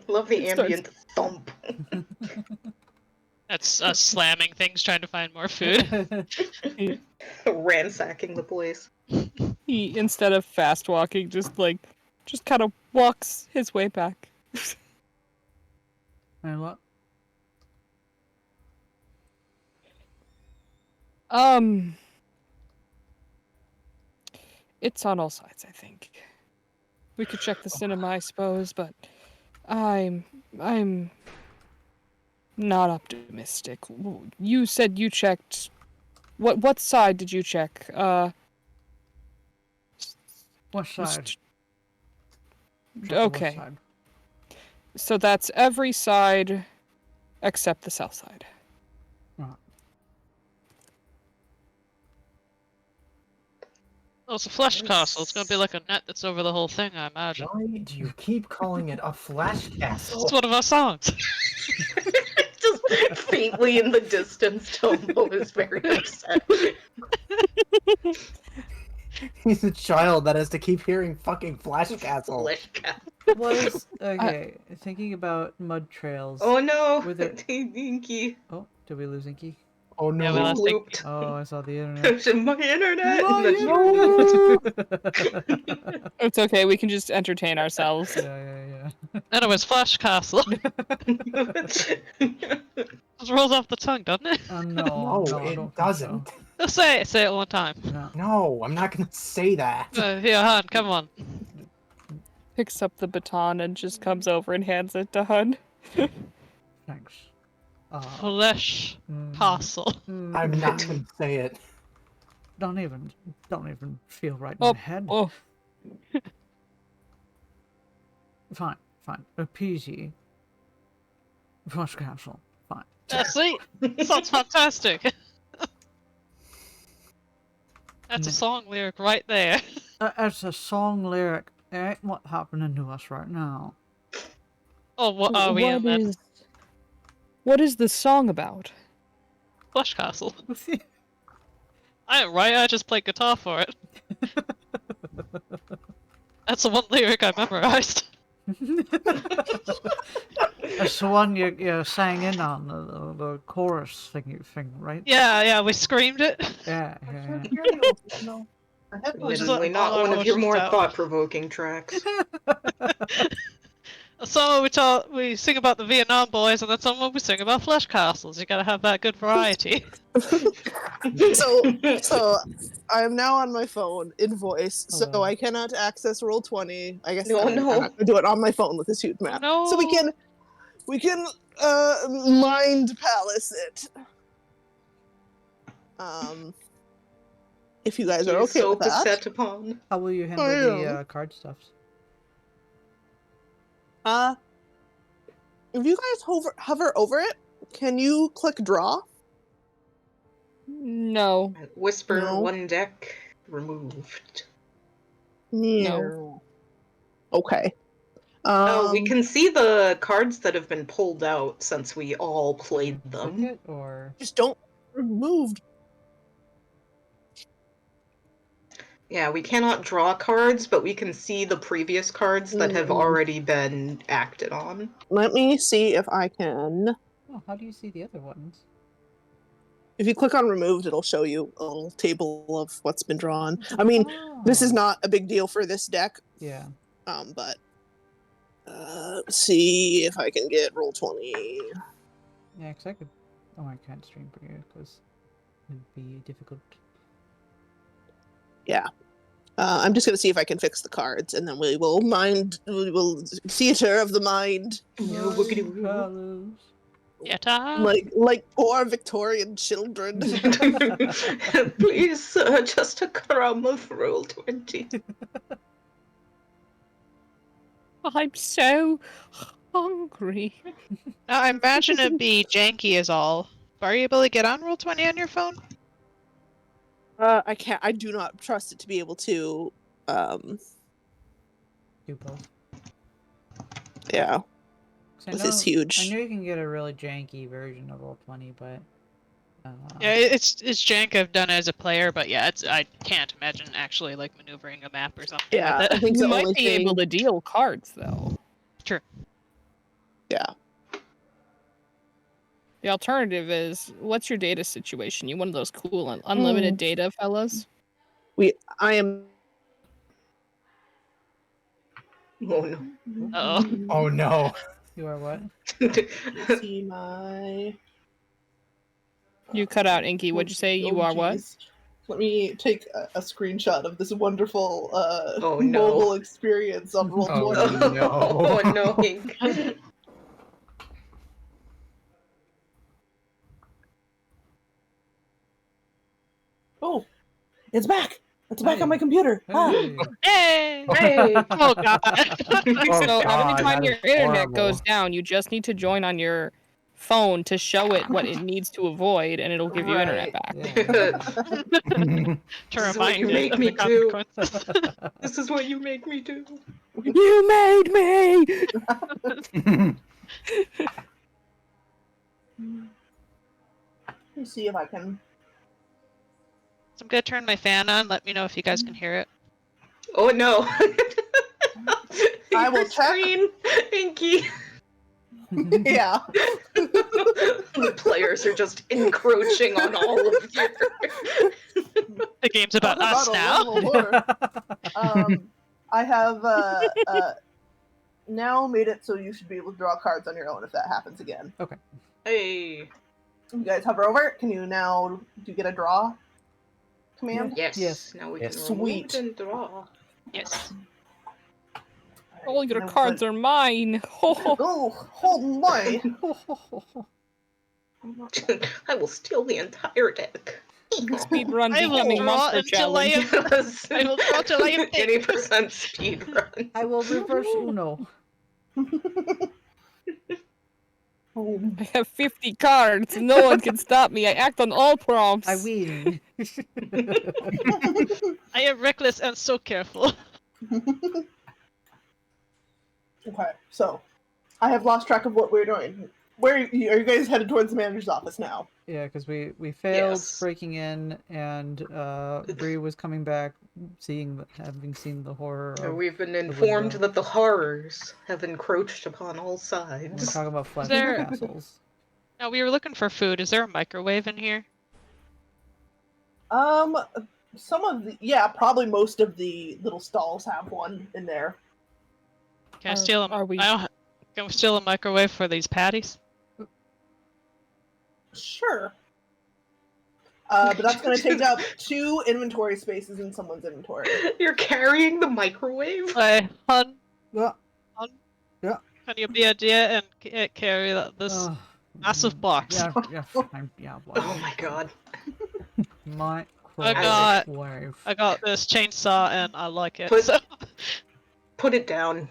Love the It starts- ambient thump. That's us slamming things, trying to find more food. Ransacking the place. He, instead of fast walking, just kind of walks his way back. And what? It's on all sides, I think. We could check the cinema, I suppose, but I'm not optimistic. You said you checked. What side did you check? What side? Just- Check the west okay. side. So that's every side except the south side. Right. Oh, it's a flesh castle. It's gonna be like a net that's over the whole thing, I imagine. Why do you keep calling it a flash castle? It's one of our songs. Just faintly in the distance, Tomo is very upset. He's a child that has to keep hearing fucking flash castle. Flesh castle. Was okay. Thinking about mud trails. Oh no! Were there- Inky. Oh, did we lose Inky? Oh no. Yeah, we lost Looped. Oh, I saw the internet. There's my internet! My and internet! It's okay. We can just entertain ourselves. Yeah. And it was Flash Castle. then- It rolls off the tongue, doesn't it? No, No, I it don't doesn't. Think Just say it. Say it one time. so. No. No, I'm not gonna say that. Here, Han, come on. Picks up the baton and just comes over and hands it to Hun. Thanks. Flesh Castle. I'm not gonna say it. Don't even feel right in Oh, the head. oh. Fine. A PG. Flush Castle. Fine. See? Sounds fantastic. That's a song lyric right there. That's a song lyric. It ain't what happening to us right now. Oh, what are we in then? What is the song about? Flesh Castle. I ain't right, I just played guitar for it. That's the one lyric I memorized. That's the one you sang in on, the chorus thing, right? Yeah, we screamed it. Yeah. Admittedly, all not our one of your more emotions out. thought-provoking tracks. So we sing about the Vietnam boys, and then someone we sing about flesh castles. You gotta have that good variety. So I'm now on my phone in voice, so Hello. I cannot access Roll20. I guess No, I'm no. not gonna do it on my phone with this huge map. No. So we can mind palace it. If you guys are He's okay so with that. beset upon. How will you handle am. the card stuffs? If you guys hover over it, can you click draw? No. Whisper No. one deck removed. No. Okay. Oh, we can see the cards that have been pulled out since we all played Click them. it, or just don't remove. Yeah, we cannot draw cards, but we can see the previous cards that have already been acted on. Let me see if I can. oh, how do you see the other ones? If you click on removed, it'll show you a little table of what's been drawn. I mean, this is Oh. not a big deal for this deck, Yeah. but let's see if I can get Roll20. Yeah, because I could. Oh, I can't stream for you because it would be difficult. I'm just gonna see if I can fix the cards, and then we will theater of the mind. Yeah, look at it. Colors. Get up. Like poor Victorian children. Please, sir, just a crumb of roll 20. I'm so hungry. Now, I imagine it'd be janky is all. Are you able to get on Roll20 on your phone? I can't. I do not trust it to be able to. Do both. Yeah. 'Cause I With know, his huge. I know you can get a really janky version of Roll20, but Yeah, it's jank. I've done it as a player, but yeah, I can't imagine actually like maneuvering a map or something Yeah, with I it. think You the might only be thing. able to deal cards, though. True. Yeah. The alternative is, what's your data situation? You one of those cool unlimited data fellas? I am. Oh no. Uh-oh. Oh no. you are what? Let's see my. You cut out, Inky. What'd you say? You are what? geez. Let me take a screenshot of this wonderful Oh, no. mobile experience on Roll20. Oh, no. Oh no, Ink. Oh, it's back! It's back Hey. on my computer! Ah. Hey. Hey! Hey! Oh god! Oh, So God, anytime that your is internet horrible. goes down, you just need to join on your phone to show it what it needs to avoid, and it'll give you internet back. Yeah. To This is what remind you it make of me the do. consequences. This is what you make me do. You made me! Let me see if I can. So I'm gonna turn my fan on. Let me know if you guys can hear it. Oh no. I will Your check. screen, Inky. Yeah. The players are just encroaching on all of your. The game's about Talk us about a now. level whore. I have now made it so you should be able to draw cards on your own if that happens again. Hey. You guys hover over it. Can you now do you get a draw command? Yes. Yes. Now we Yes. can remove Sweet. and draw. Yes. All your cards are mine! Oh, hold my! I will steal the entire deck. Speed run I will becoming draw monster until I challenge. am. Yes. I will draw till I am big. 80% speed run. I will reverse Uno. I have 50 cards. No one can stop me. I act on all prompts. I win. I am reckless and so careful. Okay, so I have lost track of what we're doing. Where are you guys headed towards the manager's office now? Yeah, because we failed Yes. breaking in, and Bree was coming back, having seen the horror. Of, We've been informed window. that the horrors have encroached upon all we're sides. talking about flat there- castles. Now we were looking for food. Is there a microwave in here? Some of the probably most of the little stalls have one in there. Can I steal a? are we- Can we steal a microwave for these patties? Sure. But that's going to take up 2 inventory spaces in someone's inventory. You're carrying the microwave? Hey, hun, Yeah. can you be a dear and carry this massive box? Yeah, Oh boy. my god. Microwave. I got this chainsaw and I like it. Put- So... Put it down.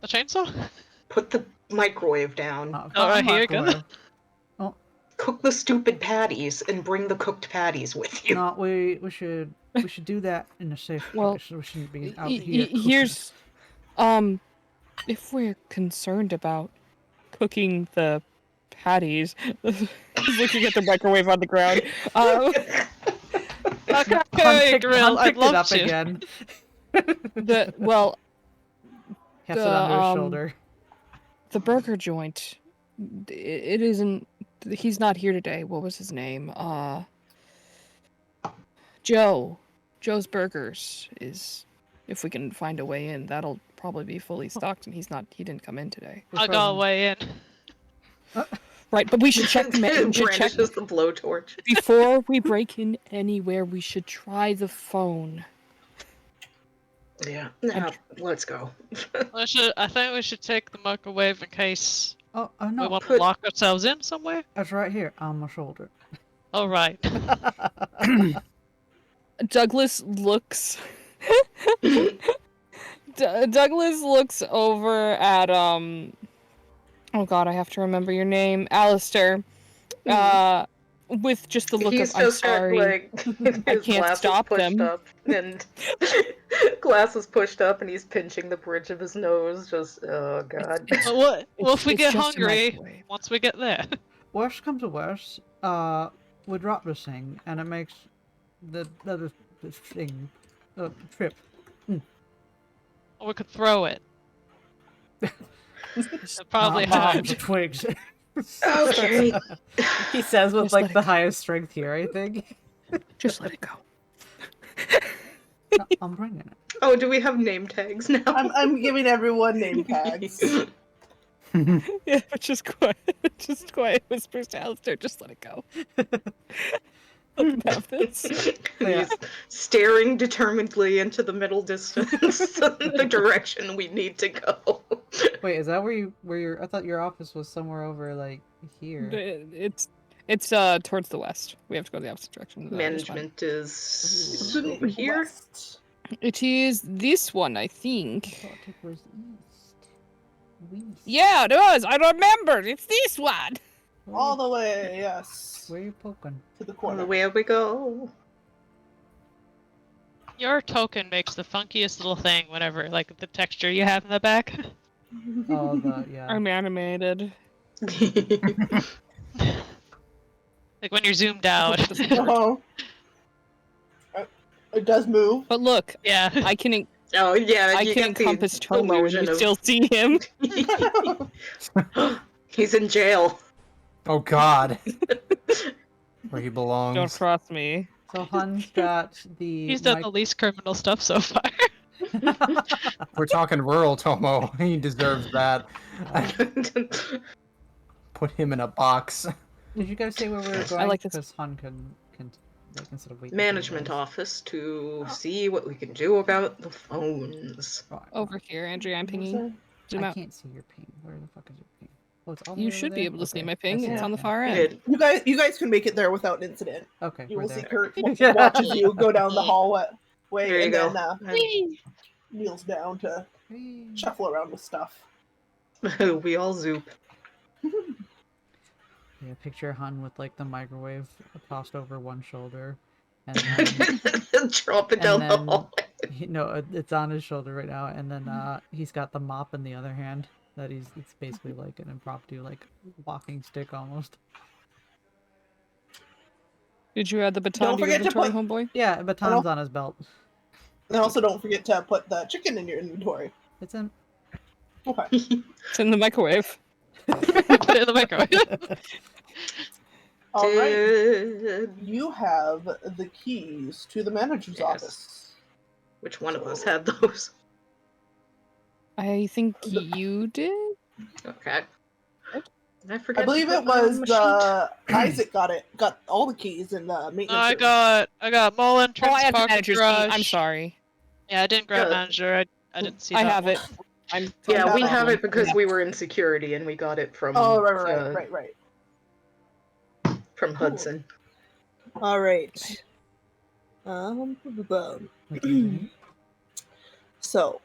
The chainsaw? Put the microwave down. Alright, here you go. Cook the stupid patties and bring the cooked patties with you. No, we should do that in a safe Well, place. We shouldn't be out here. Here's, if we're concerned about cooking the patties, he's looking at the microwave on the ground. Okay, grill. I'd picked it love up to. again. Has it under his shoulder. The burger joint. It isn't. He's not here today. What was his name? Joe. Joe's Burgers is. If we can find a way in, that'll probably be fully stocked, and he didn't come in today. I got a way in. Right, but we should check the we should check Brandishes the blowtorch. before we break in anywhere. We should try the phone. Yeah. Now, let's go. I think we should take the microwave in case Oh, We no. want to lock ourselves in somewhere? It's right here on my shoulder. All right. Douglas looks. Douglas looks over at Oh God, I have to remember your name, Alistair. With just the look He's of I'm just got sorry, like I his can't glasses stop pushed them. up and glasses pushed up, and he's pinching the bridge of his nose. Just oh god. Well, what? Well, if we It's get just a hungry, microwave. once we get there. Worst comes to worst, we drop this thing, and it makes the thing trip. Or we could throw it. It'd probably Mom, hurt. the twigs. Okay. He says with Just let like it the go. highest strength here, I think. Just let it go. No, I'm bringing it. Oh, do we have name tags now? I'm giving everyone name tags. Yeah, but just quiet whispers to Alistair, just let it go. Let them have this. Yeah. He's staring determinedly into the middle distance, the direction we need to go. Wait, is that where your? I thought your office was somewhere over like here. It's towards the west. We have to go the opposite direction. Management is To the over here. west. It is this one, I I think. thought it was east. West. Yeah, it was. I remember. It's this one. All the way, yes. Where you poking? To the Oh, corner. where we go. Your token makes the funkiest little thing whenever, like, the texture you have in the back. Oh, the yeah. I'm animated. Like when you're zoomed out. Uh-huh. It does move. But look, Yeah. I can Oh yeah, I you can get the encompass Tomo and illusion you of- still see him. He's in jail. Oh God. Where he belongs. Don't cross me. So Hun's got the. He's done the least criminal stuff so far. We're talking rural Tomo. He deserves that. Put him in a box. Did you guys say where we were going? I like this. Because Hun can like instead of waiting. Management office to see what we can do about the phones. Over here, Andrea, I'm pinging. Zoom I out. can't see your ping. Where the fuck is your ping? Oh, it's all the way You over should be there? able to see Okay. my I ping. see It's it on the now. far end. Good. You guys can make it there without incident. Okay, You we're will see there. Kurt watches you go down the hallway There you and go. then kneels down to shuffle around with stuff. We all zoop. Yeah, picture Han with like the microwave tossed over one shoulder, and then Drop it and down the then- hallway. no, it's on his shoulder right now, and then he's got the mop in the other hand. It's basically like an impromptu like walking stick almost. Did you add the baton Don't to your forget to inventory, put- homeboy? Yeah, baton's on his belt. And also don't forget to put the chicken in your inventory. It's in. Okay. It's in the microwave. Put it in the microwave. All right. Did- You have the keys to the manager's Yes. office. Which one of us had those? I think you did? Okay. Did I I forget? believe to it put mine on was the machine? Isaac got all the keys in the maintenance I room. got Mullen, Oh, Trips, I have the Park, manager's key. Garage. I'm sorry. Yeah, I didn't grab Good. manager. I didn't see I that have one. it. I'm Yeah, I we have have it. it because we were in security and we got it from. Oh, right. From Cool. Hudson. All right. So,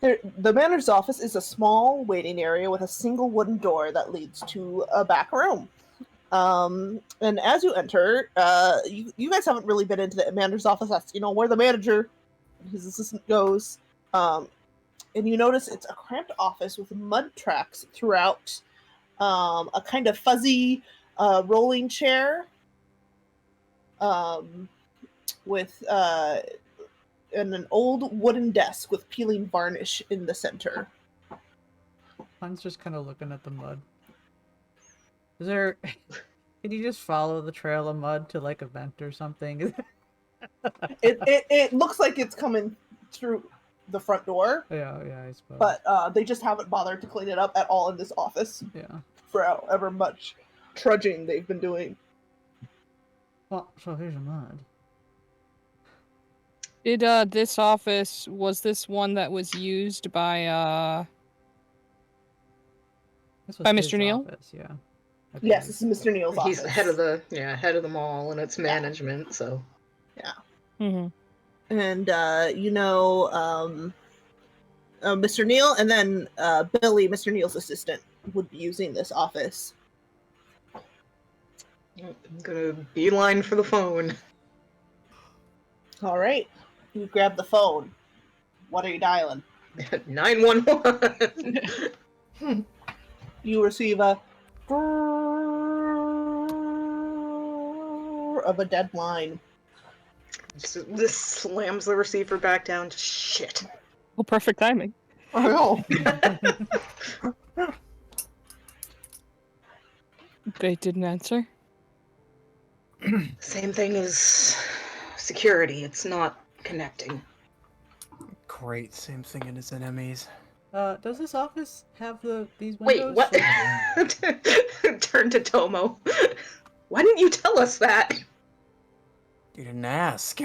the manager's office is a small waiting area with a single wooden door that leads to a back room. And as you enter, you guys haven't really been into the manager's office. That's where the manager and his assistant goes. And you notice it's a cramped office with mud tracks throughout. A kind of fuzzy rolling chair. With and an old wooden desk with peeling varnish in the center. Han's just kind of looking at the mud. Is there? Can you just follow the trail of mud to like a vent or something? It looks like it's coming through the front door, yeah, I suppose. but they just haven't bothered to clean it up at all in this office yeah. for however much trudging they've been doing. Well, so here's the mud. Did this office, was this one that was used by This was By his Mr. Neal? office, yeah. I Yes, believe. this is Mr. Neal's He's office. the head of the mall and its management. So Mm-hmm. And Mr. Neal, and then Billy, Mr. Neal's assistant, would be using this office. I'm gonna beeline for the phone. All right, you grab the phone. What are you dialing? 911. You receive a of a dead line. This slams the receiver back down to shit. Well, perfect timing. I know. They didn't answer. Same thing as security. It's not connecting. Great, same thing in his enemies. Does this office have these Wait, windows? what? Turn to Tomo. Why didn't you tell us that? You didn't ask.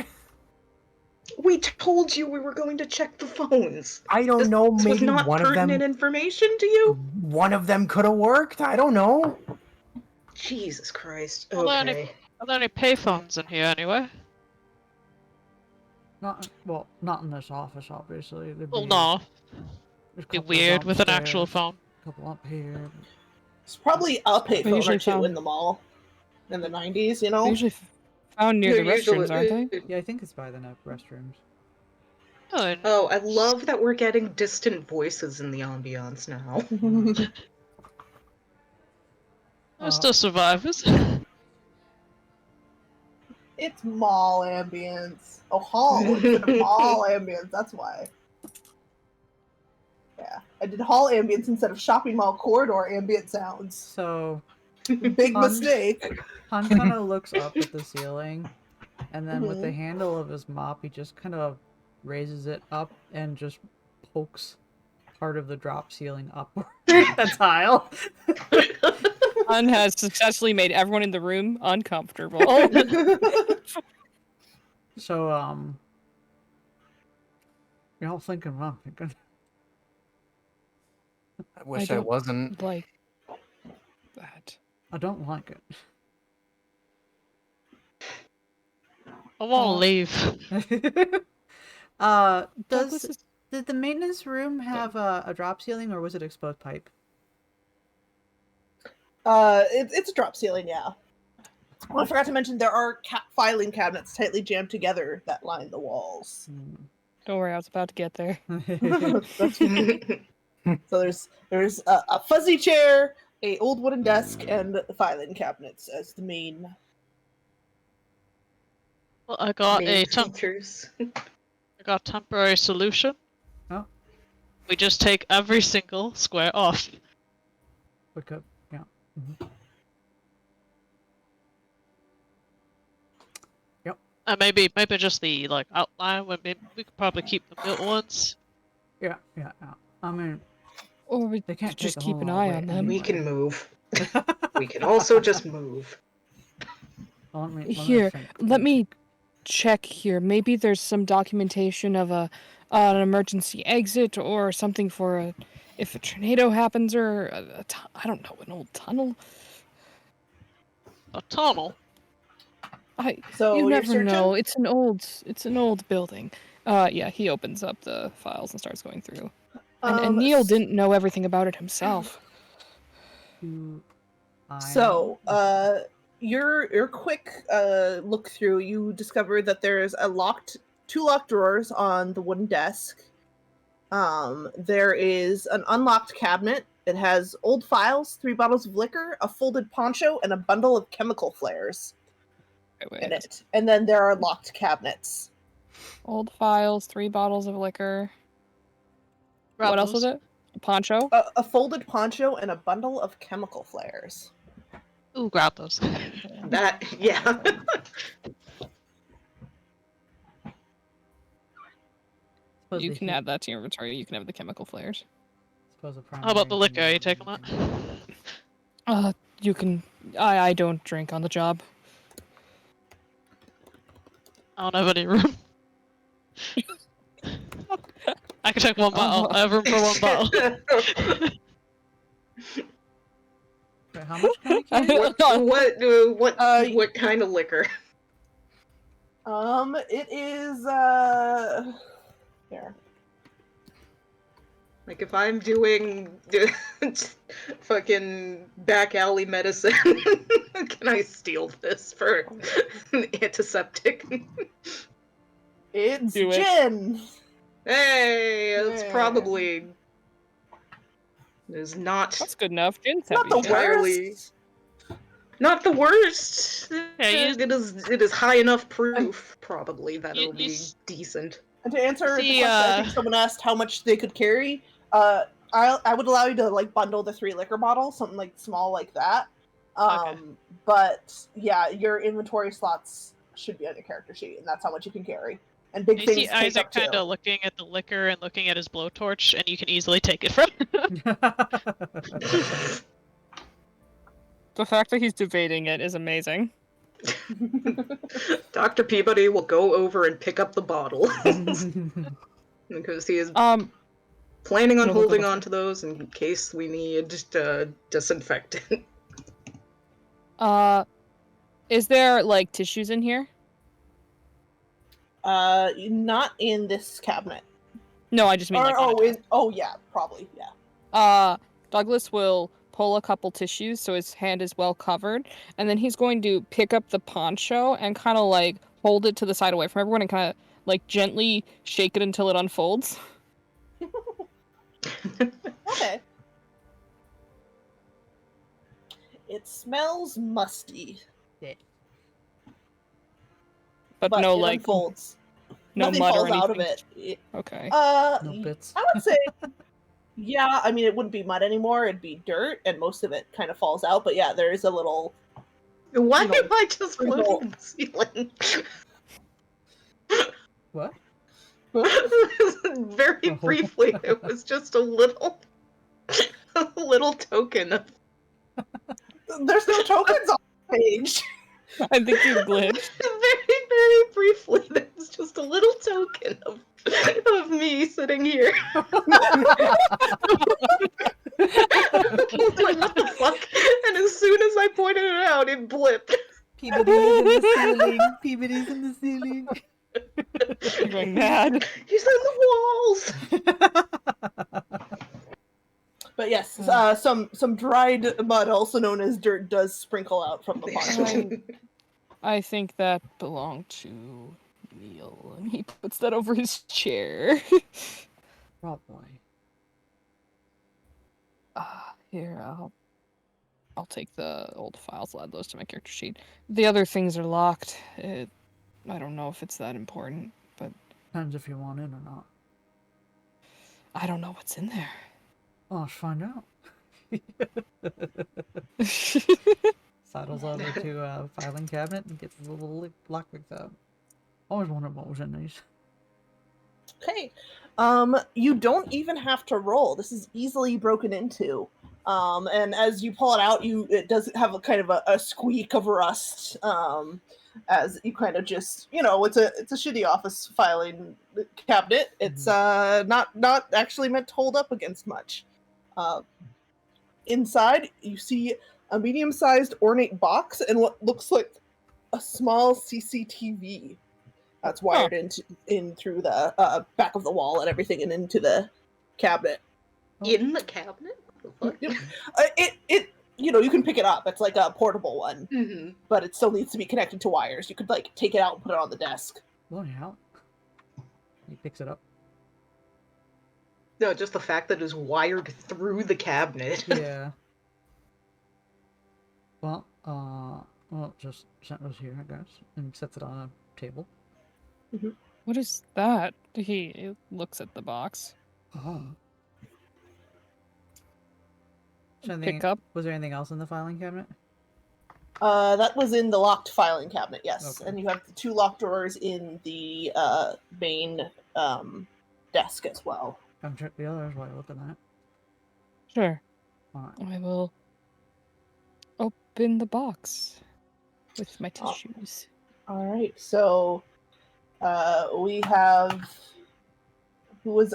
We told you we were going to check the phones. I don't know, This was maybe not one of pertinent them... information to you? One of them could have worked, I don't know. Jesus Christ. Are there Okay. Are there any payphones in here anyway? Not in this office, obviously. Well, no. There's a Be couple weird with an actual upstairs, phone. a couple up here. It's probably a payphone or usually two found- in the mall in the 90s, you They're know? usually found near the They're restrooms, usually- aren't they? Yeah, I think it's by the restrooms. Oh, and Oh, I love that we're getting distant voices in the ambiance now. there's still survivors. It's mall ambience. Oh, hall instead of mall ambience, that's why. Yeah, I did hall ambience instead of shopping mall corridor ambient sounds. So Big Hun- mistake. Han kind of looks up at the ceiling, and then with the Mhm. handle of his mop, he just kind of raises it up and just pokes part of the drop ceiling upward. The tile. Un has successfully made everyone in the room uncomfortable. So, you're all thinking what I'm thinking. I wish I don't- wasn't. like that. I don't like it. I want to leave. Douglas is- Did the maintenance room have a drop ceiling, or was it exposed pipe? It's a drop ceiling, yeah. Well, I forgot to mention there are filing cabinets tightly jammed together that line the walls. Don't worry, I was about to get there. That's So there's a fuzzy chair, a old wooden desk, and the filing cabinets as the main. Well, I got Main a features. I got a temporary solution. Oh. We just take every single square off. We could, yeah. And maybe just the outline. Maybe we could probably keep the built ones. Yeah. I mean, Or we they can't could just take a keep whole an lot eye away on them. anyway. We can move. We can also just move. Well, let me Here, think. let me check here. Maybe there's some documentation of an emergency exit or something for if a tornado happens or I don't know, an old tunnel. A tunnel. So You you're never searching? know. It's an old building. Yeah, he opens up the files and starts going through. And Neil didn't know everything about it himself. So, your quick look through, you discover that there's two locked drawers on the wooden desk. There is an unlocked cabinet. It has old files, 3 bottles of liquor, a folded poncho, and a bundle of chemical flares in it. And then there are locked cabinets. Old files, 3 bottles of liquor. Grab What else was those. it? A poncho? A folded poncho and a bundle of chemical flares. Ooh, grab those. That, yeah. You can add that to your inventory. You can have the chemical flares. How about the liquor? Are you taking that? You can. I don't drink on the job. I don't have any room. I can take one bottle. I have room for one bottle. Okay, how much can we carry? What kind of liquor? It is here. Like if I'm doing fucking back alley medicine, can I steal this for an antiseptic? It's Do it. gin. Hey, it's Yeah. probably is not That's good enough. Gin's Not heavy. the entirely worst. not the worst. Yeah, It is high enough proof, probably, that it'll be s- decent. And to answer the See, question, I think someone asked how much they could carry. I would allow you to like bundle the 3 liquor bottles, something like small like that. Okay. But yeah, your inventory slots should be on your character sheet, and that's how much you can carry. And big You things see take Isaac up kind too. of looking at the liquor and looking at his blowtorch, and you can easily take it from him. The fact that he's debating it is amazing. Dr. Peabody will go over and pick up the bottle. Because he is planning on No, we'll go holding to- on to those in case we need disinfectant. Is there like tissues in here? Not in this cabinet. No, I just mean like. On a desk. Yeah, probably, yeah. Douglas will pull a couple tissues so his hand is well covered, and then he's going to pick up the poncho and kind of like hold it to the side away from everyone and kind of like gently shake it until it unfolds. Okay. It smells musty, But but no it like unfolds. no Nothing mud or falls out of anything. it. Okay. No bits. I would say, yeah. I mean, it wouldn't be mud anymore; it'd be dirt, and most of it kind of falls out. But yeah, there is a little. Why You know, am I just sprinkle. floating the ceiling? What? Very briefly, it was just a little token of. There's no tokens on the page. I think you glitched. Very, very briefly, there was just a little token of me sitting here. Like, what the fuck? And as soon as I pointed it out, it blipped. Peabody's in the ceiling. Peabody's in the ceiling. I'm going mad. He's in the walls. But yes, some dried mud, also known as dirt, does sprinkle out from the poncho. I think that belonged to Neil, and he puts that over his chair. Probably. Here, I'll take the old files, I'll add those to my character sheet. The other things are locked. I don't know if it's that important, but Depends if you want in or not. I don't know what's in there. Oh, let's find out. Sidles over to a filing cabinet and gets a little lockpick out. Always wondered what was in these. Okay. You don't even have to roll. This is easily broken into. And as you pull it out, it does have a kind of a squeak of rust. As you kind of just, it's a shitty office filing cabinet. It's not actually meant to hold up against much. Inside, you see a medium-sized ornate box and what looks like a small CCTV that's wired in through the back of the wall and everything, and into the cabinet. In the cabinet? What the fuck? You can pick it up. It's like a portable one, Mm-hmm. but it still needs to be connected to wires. You could like take it out and put it on the desk. Bloody hell. He picks it up. No, just the fact that it's wired through the cabinet. Yeah. Well, just set those here, I guess, and sets it on a table. What is that? He looks at the box. Oh. Pick up. Was there anything else in the filing cabinet? That was in the locked filing cabinet, yes. Okay. And you have the 2 locked drawers in the main desk as well. Haven't checked the others while you're looking at it. Sure. Alright. I will open the box with my tissues. All right, so we have who was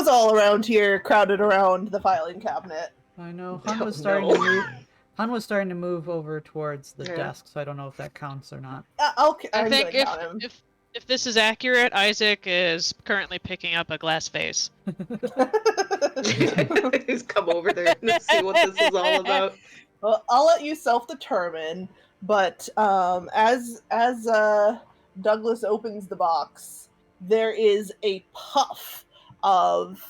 all around here, crowded around the filing cabinet. I know. Oh, Hun was starting to move. Han was starting to move over towards the Yeah. desk, so I don't know if that counts or not. Okay, I I'm think gonna count him. if this is accurate, Isaac is currently picking up a glass vase. He's come over there to see what this is all about. Well, I'll let you self-determine, but as Douglas opens the box, there is a puff of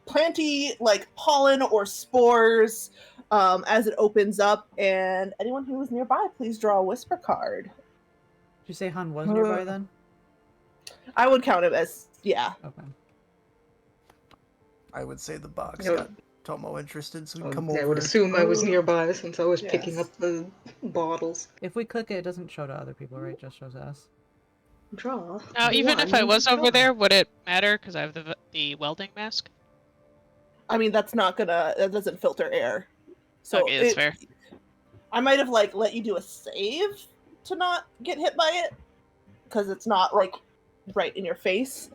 planty like pollen or spores as it opens up, and anyone who is nearby, please draw a whisper card. Did you say Han was nearby then? I would count it as yeah. Okay. I would say the box Yeah. got Tomo interested, so we come over. I would assume I was Oh. nearby since I was Yes. picking up the bottles. If we click it, it doesn't show to other people, right? It just shows us. Draw. Now, even if I one. was over Draw. there, would it matter? Because I have the welding mask. I mean, that doesn't filter air. So Okay, that's fair. I might have like let you do a save to not get hit by it because it's not like right in your face.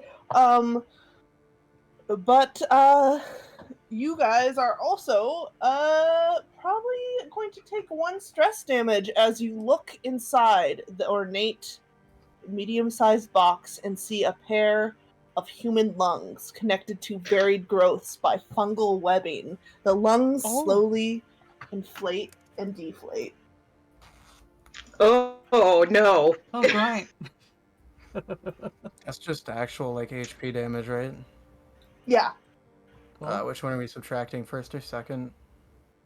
But you guys are also probably going to take 1 stress damage as you look inside the ornate medium-sized box and see a pair of human lungs connected to varied growths by fungal webbing. The lungs slowly inflate and deflate. Oh no. Oh, right. That's just actual like HP damage, right? Yeah. Cool. Which one are we subtracting, first or second?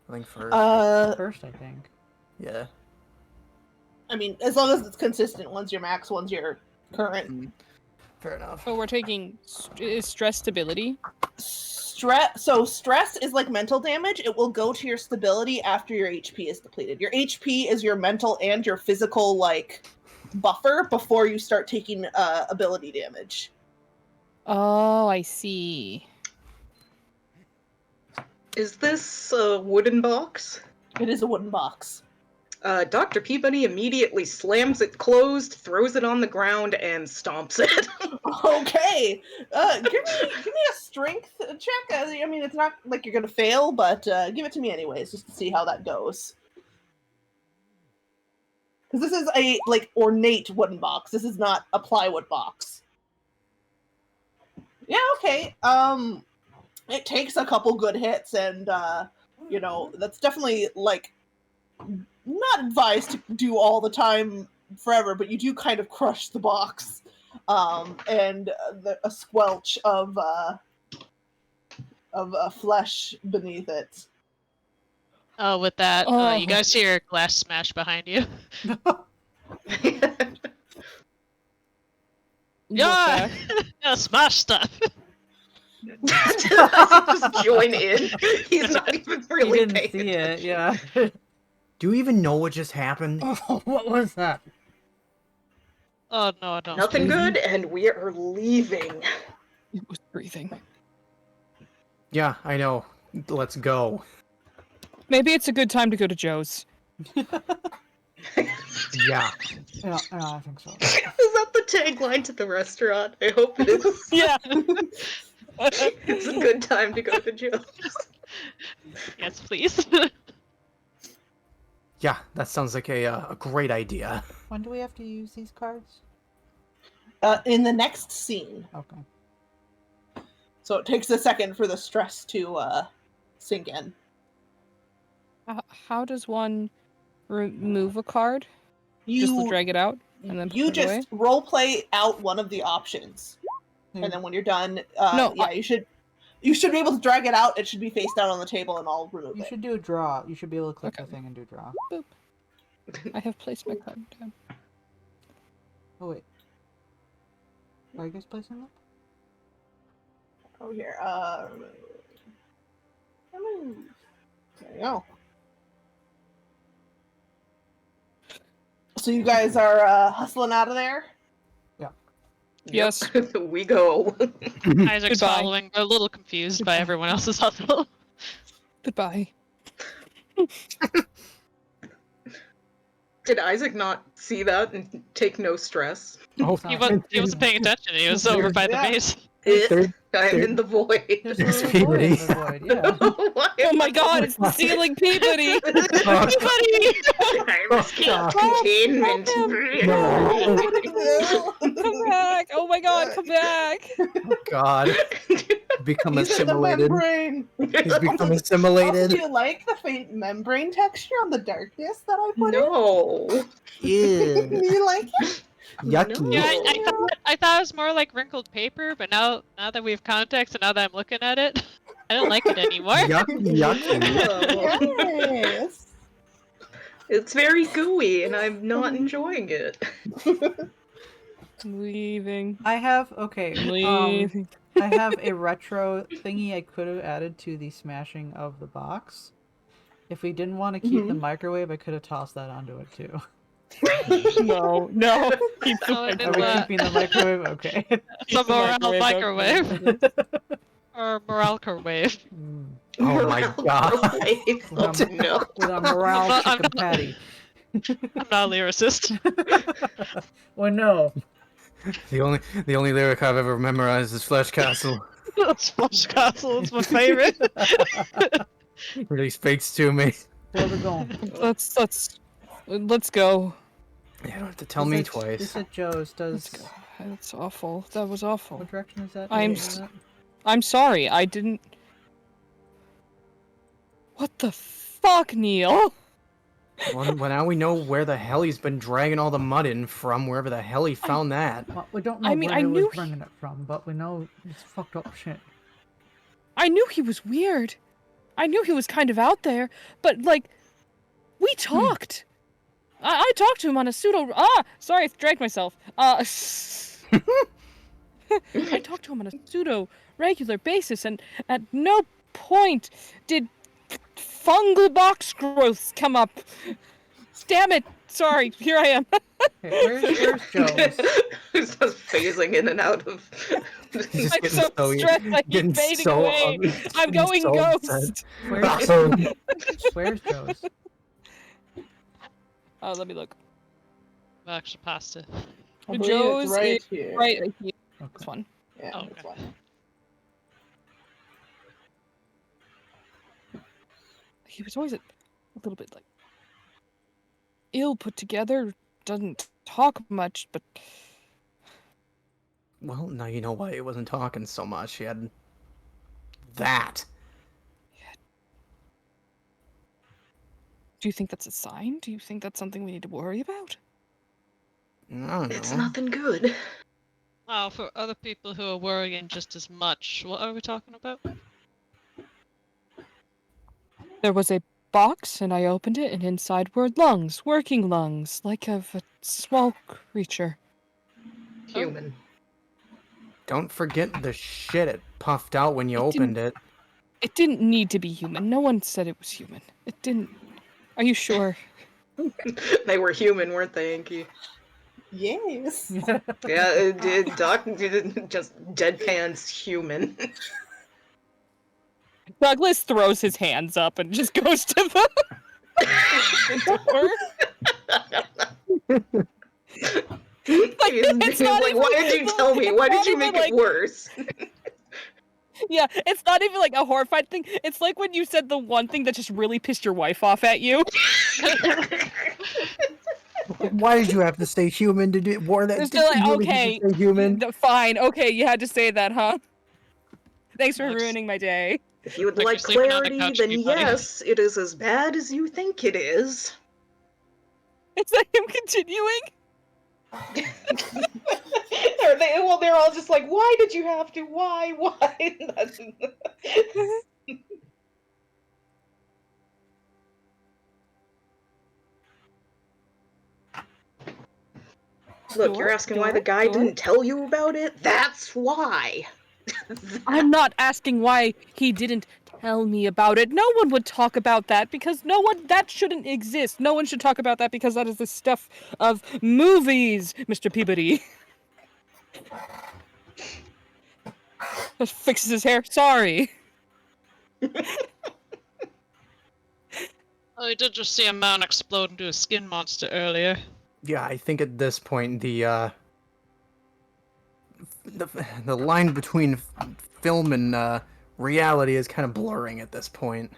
I think first. First, I think. Yeah. I mean, as long as it's consistent, one's your max, one's your current. Fair enough. So we're taking is stress stability. Stress is like mental damage. It will go to your stability after your HP is depleted. Your HP is your mental and your physical like buffer before you start taking ability damage. Oh, I see. Is this a wooden box? It is a wooden box. Dr. Peabody immediately slams it closed, throws it on the ground, and stomps it. Okay. Give me a strength check. I mean, it's not like you're gonna fail, but give it to me anyways, just to see how that goes. Because this is a like ornate wooden box. This is not a plywood box. Yeah. Okay. It takes a couple good hits, and you know that's definitely like not advised to do all the time forever, but you do kind of crush the box. And a squelch of flesh beneath it. Oh, with that, Oh. you guys hear glass smash behind you. Yeah, yeah, smash stuff. Just join in. He's not even He really didn't paying see it, attention. yeah. Do you even know what just happened? Oh, what was that? Oh no, no. Nothing good, and we are leaving. It was breathing. Yeah, I know. Let's go. Maybe it's a good time to go to Joe's. Yeah. Yeah, I think so. Is that the tagline to the restaurant? I hope it is. Yeah. It's a good time to go to Joe's. Yes, please. Yeah, that sounds like a great idea. When do we have to use these cards? In the next scene. Okay. So it takes a second for the stress to sink in. How does one remove a card? You Just drag it out and then put you it away? just role play out one of the options, and then when you're done, you should be able to drag it out. It should be face down on the table, and I'll remove You it. should do a draw. You should be able to click Okay. the thing and do draw. Boop. I have placed my card down. Oh, wait. Are you guys placing them? Oh, here. Remove. There you go. So you guys are hustling out of there? Yes. We go. Isaac's Goodbye. following, a little confused by everyone else's hustle. Goodbye. Did Isaac not see that and take no stress? Oh, He wasn't paying attention. He was over by the Yeah. base. There- I'm in the void. There's There's a void in Peabody. the void, yeah. Why Oh my god, it's the ceiling Peabody! Peabody! I must keep God. containment. Come back! Oh my god, come back! Oh God. Become He's in the assimilated. membrane. He's become Also, assimilated. do you like the faint membrane texture on the darkness that I put No. Ew. in? Do you like it? Yucky. Yeah, No. I thought it was more like wrinkled paper, but now that we have context and now that I'm looking at it, I don't like it anymore. Yucky. No. Yes. It's very gooey, and I'm not enjoying it. Leaving. I have Leaving. I have a retro thingy I could have added to the smashing of the box. If we didn't want to keep the microwave, I could have tossed that onto it too. No, no. Keep the Oh, it Are is we that. keeping the microwave? Okay. It's a morale microwave, microwave. Or morale-wave. Mm. Oh my God. Oh no. With a morale I'm chicken not- patty. I'm not a lyricist. Oh no. The only lyric I've ever memorized is Flesh Castle. Splash Castle is my favorite. Really speaks to me. Where we going? Let's go. You don't have to tell me twice. This at Joe's. Let's Does go. That's awful. That was awful. what direction is that? I'm Is s- that- I'm sorry. I didn't. What the fuck, Neil? Well, now we know where the hell he's been dragging all the mud in from, wherever the hell he found that. Well, we don't know I mean, where I he knew was he- bringing it from, but we know it's fucked up shit. I knew he was weird. I knew he was kind of out there, but like, we talked. I talked to him on a sorry, I dragged myself. I talked to him on a pseudo regular basis, and at no point did fungal box growths come up. Damn it! Sorry, here I am. Okay, where's Joe's? Who's just phasing in and out of. He's I'm so stressed. I getting keep fading so away. I'm going so ghost. upset. Where's, where's Joe's? Oh, let me look. Actual pasta. I believe Joe's it's right is here. right here. Okay. This one. Yeah, Oh, that's okay. one. He was always a little bit like ill put together. Doesn't talk much, but Well, now you know why he wasn't talking so much. He had that. do you think that's a sign? Do you think that's something we need to worry about? I don't know. It's nothing good. Well, for other people who are worrying just as much, what are we talking about? There was a box, and I opened it, and inside were lungs, working lungs, like of a small creature. Human. Don't forget the shit it puffed out when you It opened it. It didn't need to be human. No one said it was human. It didn't. Are you sure? They were human, weren't they, Inky? Yes. Yeah, it did. Doc did just deadpans human. Douglas throws his hands up and just goes to the door. it's not like, even- why did you tell me? Why it's did not you even make like- it worse? Yeah, it's not even like a horrified thing. It's like when you said the one thing that just really pissed your wife off at you. Why did you have to say human to do war that? It's still like, okay, human. Fine, okay, you had to say that, huh? Thanks for Looks- ruining my day. If you would Like like you're sleeping on the clarity, couch, then Peabody. yes, it is as bad as you think it is. Is that him continuing? They're all just like, why did you have to? Why? That's- Look, you're asking why the guy didn't tell you about it? That's why! I'm not asking why he didn't tell me about it. No one would talk about that because that shouldn't exist. No one should talk about that because that is the stuff of movies, Mr. Peabody. Just fixes his hair. Sorry. I did just see a man explode into a skin monster earlier. Yeah, I think at this point the line between film and reality is kind of blurring at this point.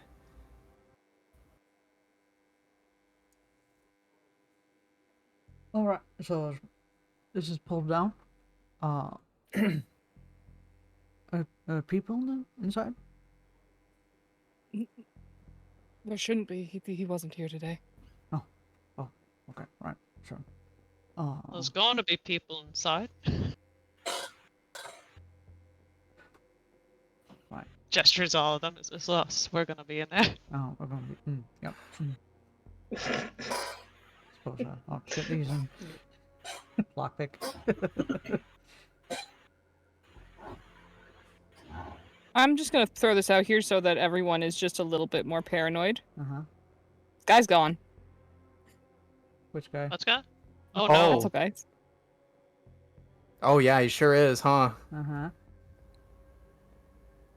Alright, so this is pulled down. People inside? There shouldn't be. He wasn't here today. Oh, okay, right, sure. There's going to be people inside. Right. Gestures all of them. It's us. We're gonna be in there. Oh, we're gonna be. Yep. Suppose I'll get these in. Lockpick. I'm just gonna throw this out here so that everyone is just a little bit more paranoid. Uh-huh. Guy's gone. Which guy? Let's go. Oh Oh. no. That's okay. Oh yeah, he sure is, huh? Uh-huh.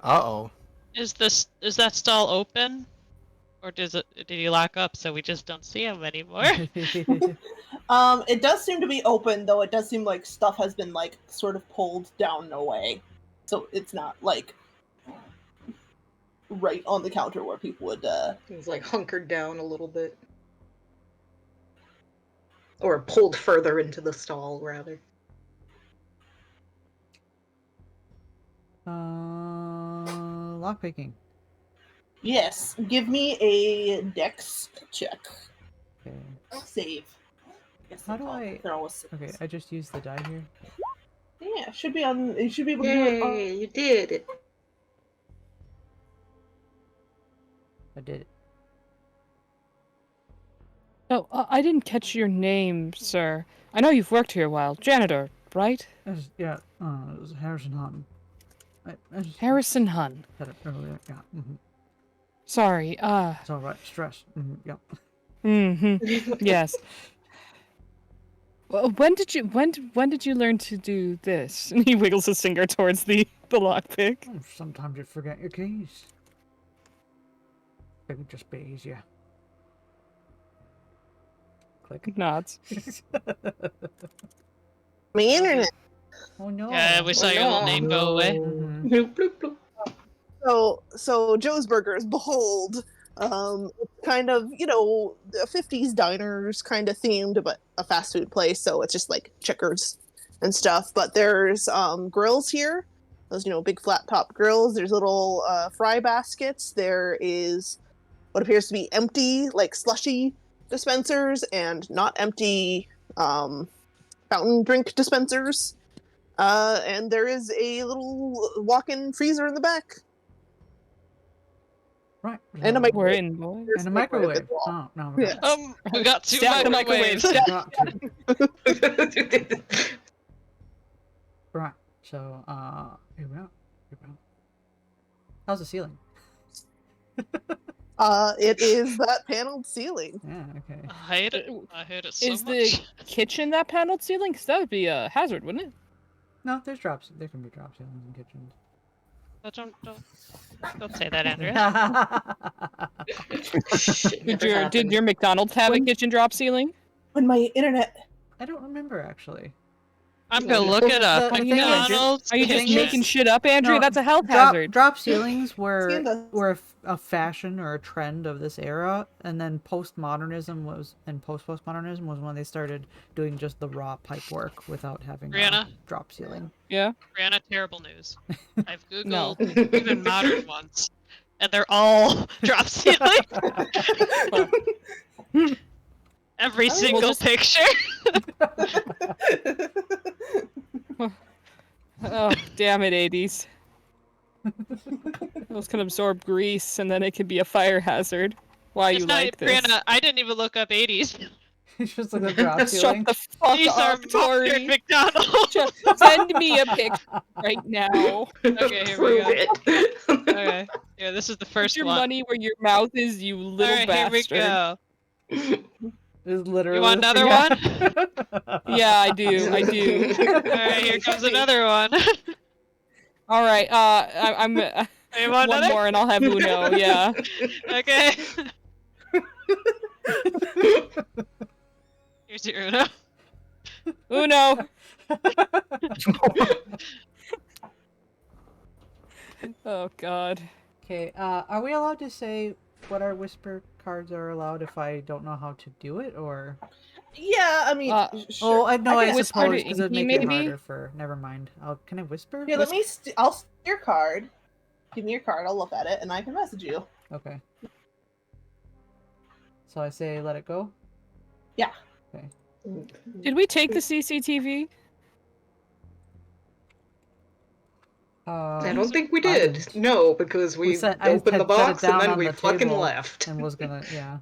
Uh-oh. Is that stall open? Or did he lock up so we just don't see him anymore? It does seem to be open, though it does seem like stuff has been, like, sort of pulled down away. So it's not, like, right on the counter where people would, He's like hunkered down a little bit. Or pulled further into the stall, rather. Lockpicking. Yes, give me a dex check. Okay. Save. Yes, How do I... They're always saves. Okay, I just used the die here. Yeah, it should be on. You should be able to do it. Yay, you did it. I did it. Oh, I didn't catch your name, sir. I know you've worked here a while. Janitor, right? It was Harrison Hahn. I just Harrison Hun. said it earlier, yeah. Mm-hmm. Sorry, It's alright, stress. Mm-hmm, yep. Mm-hmm. Yes. Well, when did you learn to do this? And he wiggles his finger towards the lockpick. Oh, sometimes you forget your keys. It just bees you. Click. Nods. My internet. Oh no. Yeah, we saw your little name go away. Mhm. Bloop, bloop, bloop. So Joe's Burgers, behold, it's kind of, a 50s diners kind of themed, but a fast food place, so it's just like chickers and stuff. But there's grills here, those big flat top grills. There's little fry baskets. There is what appears to be empty, like slushy dispensers, and not empty fountain drink dispensers. And there is a little walk-in freezer in the back. Right. And a so- We're in, boys. There's And a a microwave microwave. as well. Oh, no. we Yeah. got- We got two Stack the microwaves. microwaves. got two. Right. So, here we go. How's the ceiling? It is that paneled ceiling. Yeah, okay. I hate it. I hate it so Is much. the kitchen that paneled ceiling? Because that would be a hazard, wouldn't it? No, there's drops. There can be drop ceilings in kitchens. Oh, don't say that, Andrea. Did your McDonald's have a kitchen drop ceiling? When my internet. I don't remember actually. I'm gonna look it up. The thing is, McDonald's Are you just thing is- making shit up, Andrea? No, That's a health hazard. Drop ceilings were Scandal. a fashion or a trend of this era, and then postmodernism was when they started doing just the raw pipe work without having a Brianna? drop ceiling. Yeah. Brianna, terrible news. I've No. googled even modern ones, and they're all drop ceiling. Every single picture. Oh, damn it, 80s. Those can absorb grease, and then it can be a fire hazard. Why It's you not, like this? Brianna, I didn't even look up 80s. It's just like a drop ceiling. Shut the fuck These are up, modern Tori. McDonald's. Send me a picture right now. Okay, here we Prove go. it. Okay, yeah, this is the Put first your one. money where your mouth is, you little Alright, bastard. here we go. Is literally. You want another one? Yeah, I do. I do. Alright, here comes another one. All right. I'm You want one another? more, and I'll have Uno. Yeah. Okay. Here's your Uno. Uno. Oh God. Okay. Are we allowed to say what our whisper cards are allowed if I don't know how to do it, or? Yeah, I mean, Oh, sure. I know. I can whisper suppose to because it'd Inky, make it maybe? harder for. Never mind. Can I whisper? Here, I'll steal your card. Give me your card. I'll look at it, and I can message you. Okay. So I say, let it go. Yeah. Okay. Did we take the CCTV? I don't think we I did. didn't. No, because we I opened the had set it box and down then on we the fucking table left. and was gonna, yeah.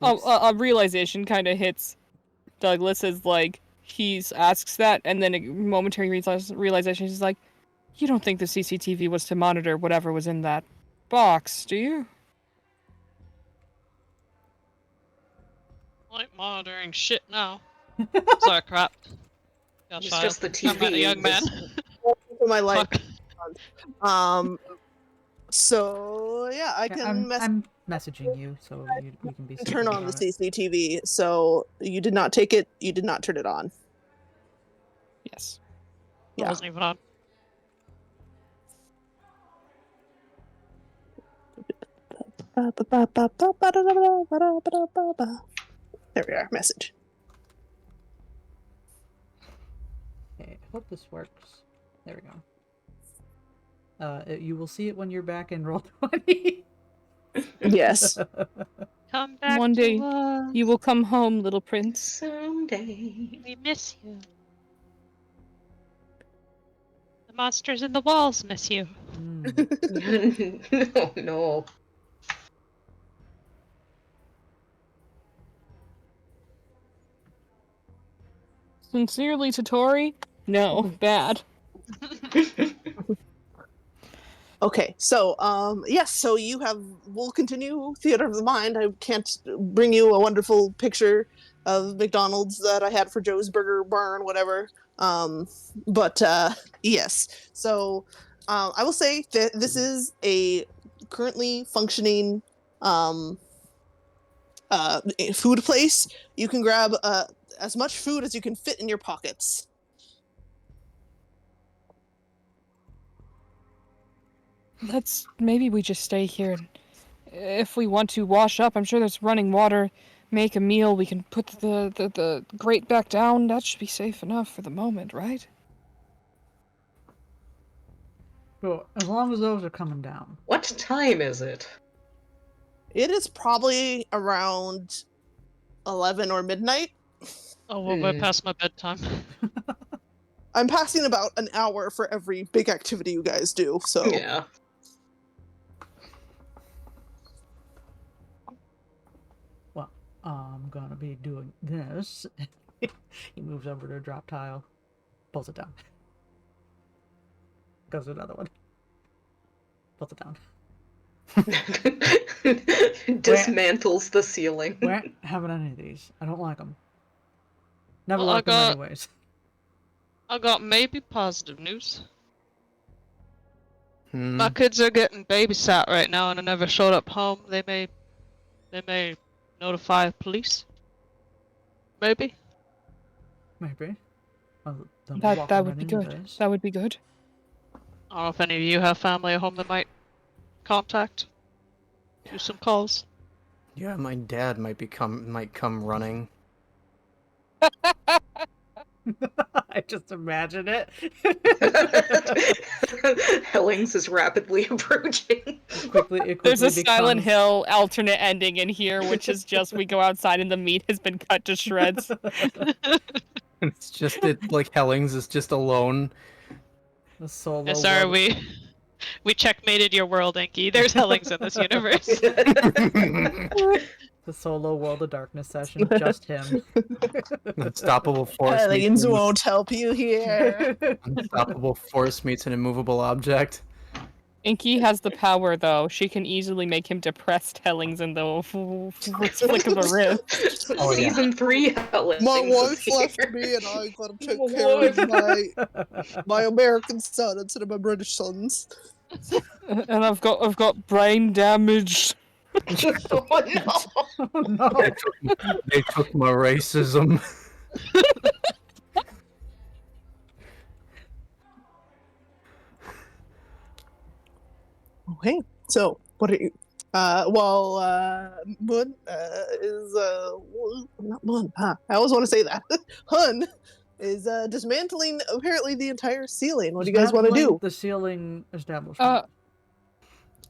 A realization kind of hits Douglas as like asks that, and then a momentary realization. He's like, "You don't think the CCTV was to monitor whatever was in that box, do you?" I ain't monitoring shit now. Sorry, crap. Got It's child. just the I'm not a TV. young man. For my life. Fuck. So yeah, I can I'm messaging you, so we can be turn secret on the about it. CCTV. So you did not take it. You did not turn it on. Yes. It Yeah. wasn't even on. There we are. Message. Okay, I hope this works. There we go. You will see it when you're back in roll 20. Yes. Come back One day, to us. you will come home, little prince. Someday. We miss you. The monsters in the walls miss you. Oh, no. Sincerely, Totori? No, bad. Okay, so yes, so we'll continue Theater of the Mind. I can't bring you a wonderful picture of McDonald's that I had for Joe's Burger Barn, whatever. But yes, so I will say that this is a currently functioning food place. You can grab as much food as you can fit in your pockets. Maybe we just stay here. And if we want to wash up, I'm sure there's running water. Make a meal, we can put the grate back down. That should be safe enough for the moment, right? So, as long as those are coming down. What time is it? It is probably around 11 or midnight. Oh, well, we're past my bedtime. I'm passing about an hour for every big activity you guys do, so. Yeah. Well, I'm gonna be doing this. He moves over to a drop tile, pulls it down. Goes to another one. Pulls it down. Dismantles the ceiling. We ain't having any of these. I don't like them. Never Well, liked them anyways. I got maybe positive news. Hmm. My kids are getting babysat right now, and I never showed up home. They may notify police. Maybe. Maybe. Well, then walk That them would right be into good. this. That would be good. I don't know if any of you have family at home that might contact. Do some calls. Yeah, my dad might come running. I just imagine it. Hellings is rapidly approaching. It There's a quickly Silent becomes- Hill alternate ending in here, which is just we go outside and the meat has been cut to shreds. It's just like Hellings is just alone. The solo. Yeah, sorry, we checkmated your world, Inky. There's Hellings in this universe. The solo World of Darkness session, just him. Unstoppable force. Aliens won't help you here. Unstoppable force meets an immovable object. Inky has the power, though. She can easily make him depressed Hellings in the flick of a wrist. Oh, yeah. Season 3 Hellings. My wife is left here. me, and I gotta take care of my American son instead of my British sons. And I've got brain damage. Oh no. Oh no. They took my racism. Okay, so what are you? Moon is not Moon. Huh? I always want to say that. Hun is dismantling apparently the entire ceiling. What do you guys want to do? The ceiling establishment.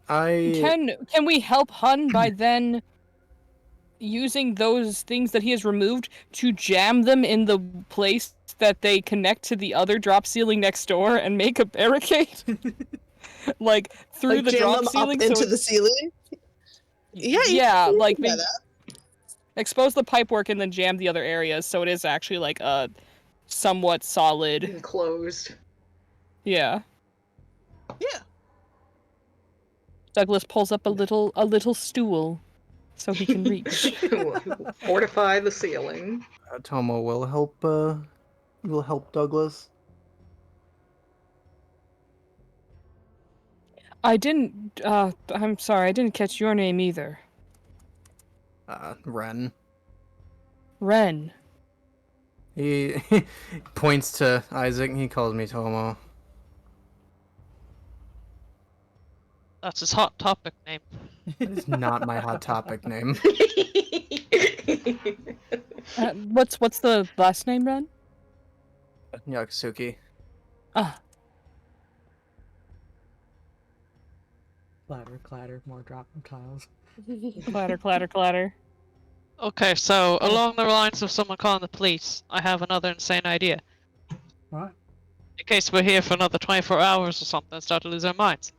Can we help Hun by then using those things that he has removed to jam them in the place that they connect to the other drop ceiling next door and make a barricade? Like through the jam drop them ceiling up into the ceiling? Yeah, yeah, like that. expose the pipework and then jam the other areas so it is actually like a somewhat solid Enclosed. Yeah. Yeah. Douglas pulls up a little stool so he can reach. Fortify the ceiling. Tomo will help Douglas. I'm sorry, I didn't catch your name either. Ren. Ren. He points to Isaac and he calls me Tomo. That's his hot topic name. It's not my hot topic name. What's the last name, Ren? Yaksuki. Ah. Clatter, clatter, more dropping tiles. Clatter, clatter, clatter. Okay, so along the lines of someone calling the police, I have another insane idea. What? In case we're here for another 24 hours or something and start to lose our minds.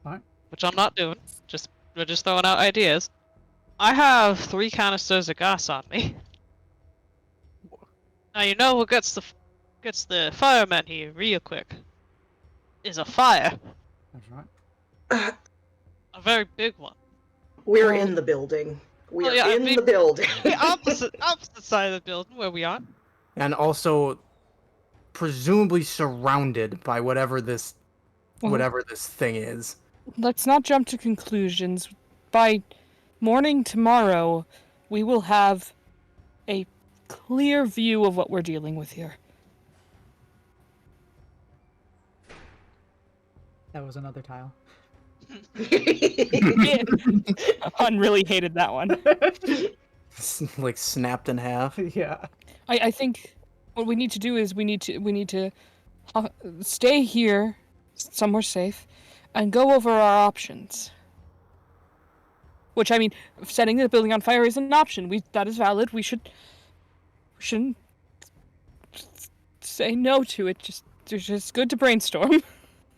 What? Which I'm not doing. We're just throwing out ideas. I have 3 canisters of gas on me. Now you know what gets the firemen here real quick. Is a fire. That's right. A very big one. We're in the building. We're in the building. The opposite side of the building where we are. And also, presumably surrounded by whatever this thing is. Let's not jump to conclusions. By morning tomorrow, we will have a clear view of what we're dealing with here. That was another tile. Han really hated that one. Like snapped in half. Yeah. I think what we need to do is we need to stay here, somewhere safe, and go over our options. Which, I mean, setting the building on fire is an option. That is valid. We shouldn't say no to it. It's just good to brainstorm.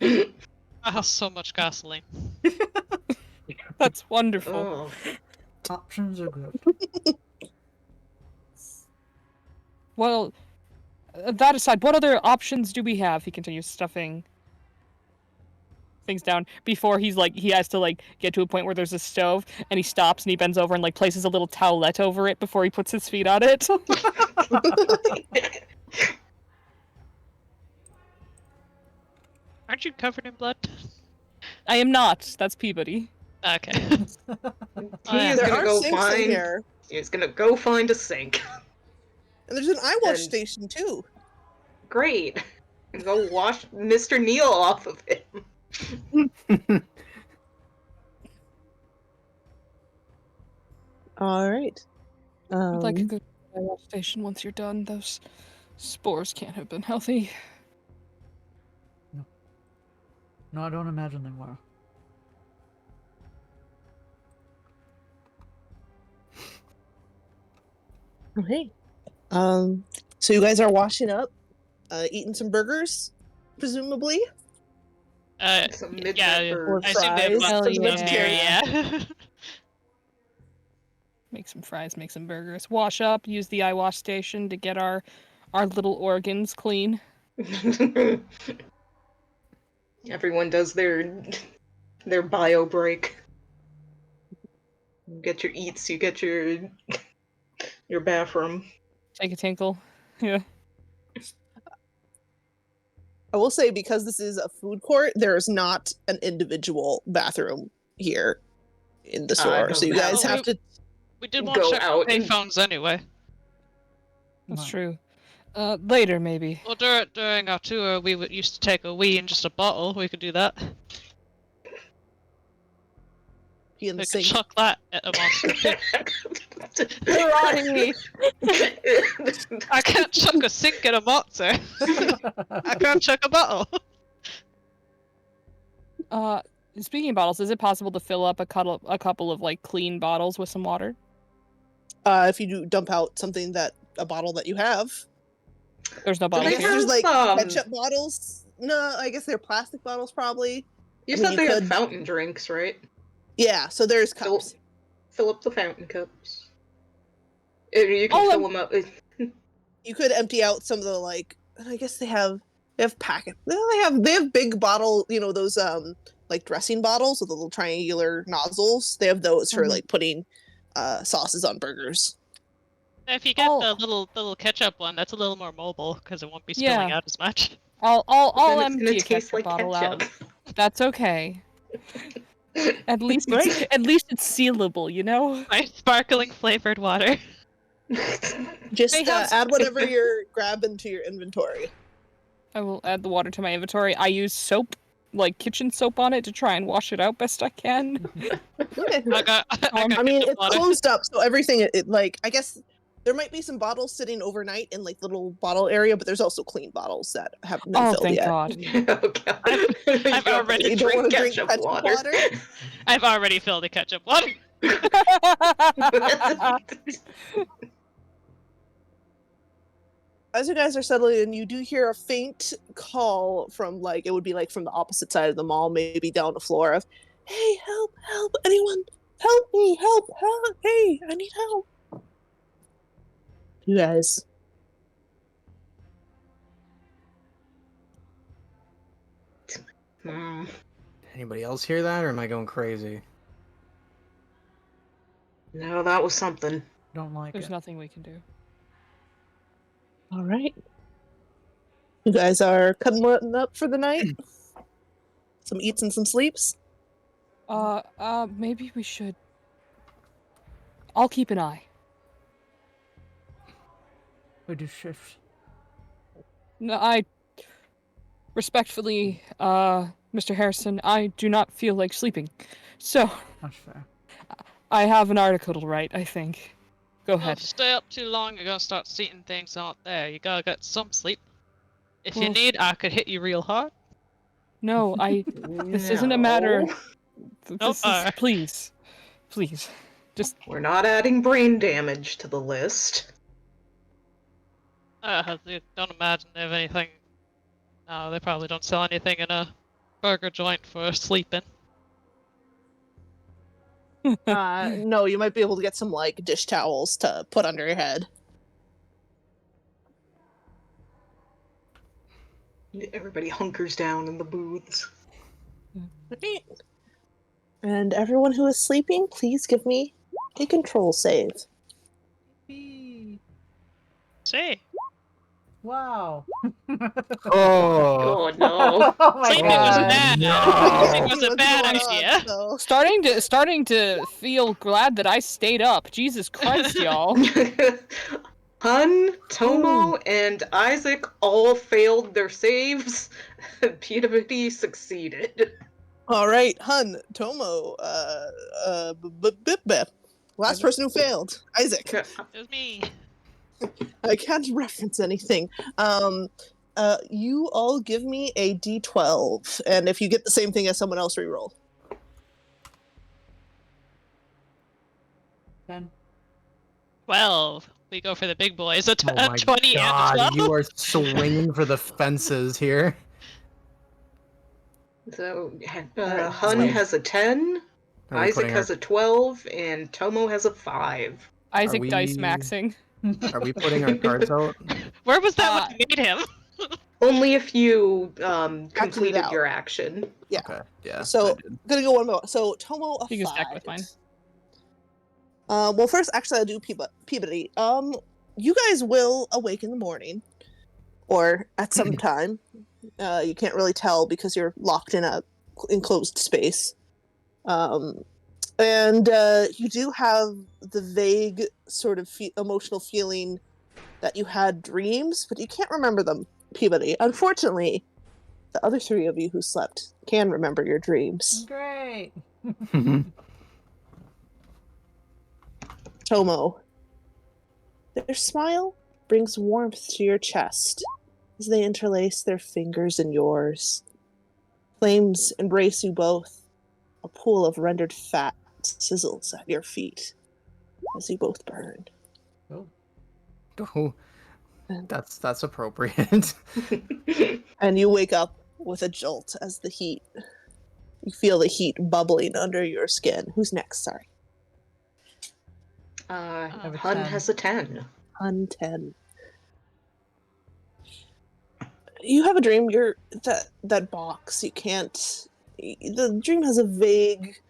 I have so much gasoline. That's wonderful. Oh. Options are good. Well, that aside, what other options do we have? He continues stuffing things down before he has to get to a point where there's a stove and he stops and he bends over and places a little towelette over it before he puts his feet on it. Aren't you covered in blood? I am not. That's Peabody. Okay. He's gonna go find a sink. And there's an eye wash And- station too. Great. And go wash Mr. Neil off of him. All right. I'd like a good wash station once you're done. Those spores can't have been healthy. No, I don't imagine they were. Okay. So you guys are washing up, eating some burgers, presumably. Some midnight Yeah, bird I assume they have fries. lots Hell of stuff here, yeah. yeah. Make some fries, make some burgers. Wash up, use the eye wash station to get our little organs clean. Everyone does their bio break. You get your eats, you get your bathroom. Take a tinkle. Yeah. I will say, because this is a food court, there is not an individual bathroom here in the store. So you know. guys have to. We did want Go to check out pay and- phones anyway. That's Wow. true. Later, maybe. Well, during our tour, we used to take a wee in just a bottle. We could do that. Pee in the I could sink. chuck that at a monster too. Roddy! I can't chuck a sink at a monster. I can't chuck a bottle. Speaking of bottles, is it possible to fill up a couple of like clean bottles with some water? If you do dump out a bottle that you have. There's no Do I bottles they guess here. there's have, like ketchup bottles. No, I guess they're plastic bottles probably. You I mean, said you they could- had fountain drinks, right? Yeah, so there's Fill, cups. fill up the fountain cups. You can Oh, fill them up. You could empty out some of the I guess they have packet. They have big bottle, those like dressing bottles with the little triangular nozzles. They have those for Mhm. like putting sauces on burgers. If you get Oh. the little ketchup one, that's a little more mobile because it won't be spilling Yeah. out as much. I'll Then it's empty gonna a taste ketchup like bottle ketchup. out. That's okay. At least it's sealable, you know? My sparkling flavored water. Just They have- add whatever you're grabbing to your inventory. I will add the water to my inventory. I use soap, like kitchen soap on it to try and wash it out best I can. Okay. I got I mean, ketchup it's water. closed up, so everything. I guess there might be some bottles sitting overnight in like little bottle area, but there's also clean bottles that haven't been Oh, filled thank yet. God. Oh, God. I've already You don't want to drink ketchup ketchup water? I've already filled the ketchup water. As you guys are settling in, you do hear a faint call from it would be like from the opposite side of the mall, maybe down the floor of, "Hey, help, anyone, help me, help, hey, I need help." You guys. Hmm. Anybody else hear that, or am I going crazy? No, that was something. Don't like There's it. nothing we can do. All right. You guys are cuddling up for the night? Some eats and some sleeps? Maybe we should. I'll keep an eye. We do shift. No, I respectfully, Mr. Harrison, I do not feel like sleeping. So, That's fair. I have an article to write, I think. Go Well, if ahead. you stay up too long, you're gonna start seeing things out there. You gotta get some sleep. If you Well- need, I could hit you real hard. No, this isn't a matter. No. This is, please. Just, We're not adding brain damage to the list. I don't imagine they have anything. No, they probably don't sell anything in a burger joint for sleeping. No, you might be able to get some dish towels to put under your head. Everybody hunkers down in the booths. Right. And everyone who is sleeping, please give me a control save. Say, Wow. Oh, Oh no. Oh my sleeping was god. bad. no. Sleeping was a What's bad going on, idea. though? starting to feel glad that I stayed up. Jesus Christ, y'all. Hun, Tomo, and Isaac all failed their saves. Peabody succeeded. All right, Hun, Tomo, last person who failed, Isaac. It was me. I can't reference anything. You all give me a d12, and if you get the same thing as someone else, reroll. 10. 12. We go for the big boys. Oh my 20 god, and 12. you are swinging for the fences here. So, Alright, Hun so- has a 10, Are we Isaac putting has a 12, and Tomo has a 5. Isaac we- dice maxing. Are we putting our cards out? Where was that when you made him? Only if you it completed out. your action. Yeah. Okay, yeah. So- I did. Gonna go one more. So Tomo, a You can 5. stack with mine. Well, first, actually, I'll do Peabody. You guys will awake in the morning, or at some time. You can't really tell because you're locked in a enclosed space. And you do have the vague sort of emotional feeling that you had dreams, but you can't remember them, Peabody. Unfortunately, the other three of you who slept can remember your dreams. Great. Tomo. Their smile brings warmth to your chest as they interlace their fingers in yours. Flames embrace you both. A pool of rendered fat sizzles at your feet as you both burn. Oh, that's appropriate. And you wake up with a jolt as you feel the heat bubbling under your skin. Who's next? Sorry. have a Hun 10. has a 10. Hun 10. You have a dream. You're that box. You can't. The dream has a vague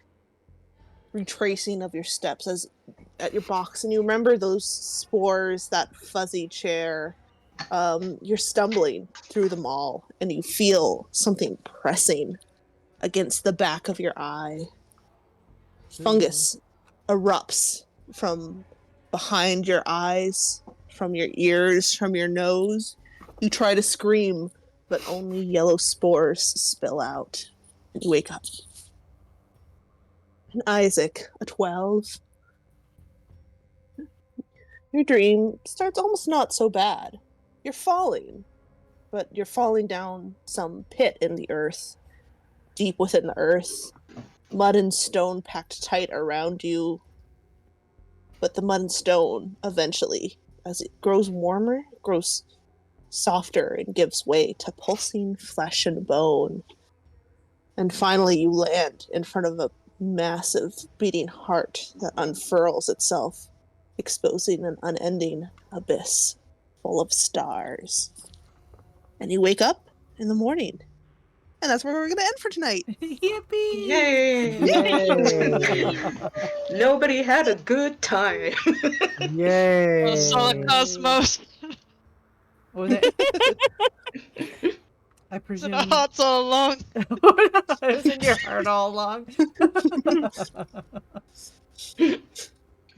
retracing of your steps as at your box, and you remember those spores, that fuzzy chair. You're stumbling through them all, and you feel something pressing against the back of your eye. Fungus erupts from behind your eyes, from your ears, from your nose. You try to scream, but only yellow spores spill out. And you wake up. And Isaac, a 12. Your dream starts almost not so bad. You're falling, but you're falling down some pit in the earth, deep within the earth. Mud and stone packed tight around you. But the mud and stone, eventually, as it grows warmer, it grows softer and gives way to pulsing flesh and bone. And finally, you land in front of a massive beating heart that unfurls itself, exposing an unending abyss full of stars. And you wake up in the morning. And that's where we're going to end for tonight. Yippee! Yay! Nobody had a good time. Yay! Solid cosmos. Was it? I It's presume. in our hearts all along. It was in your heart all along.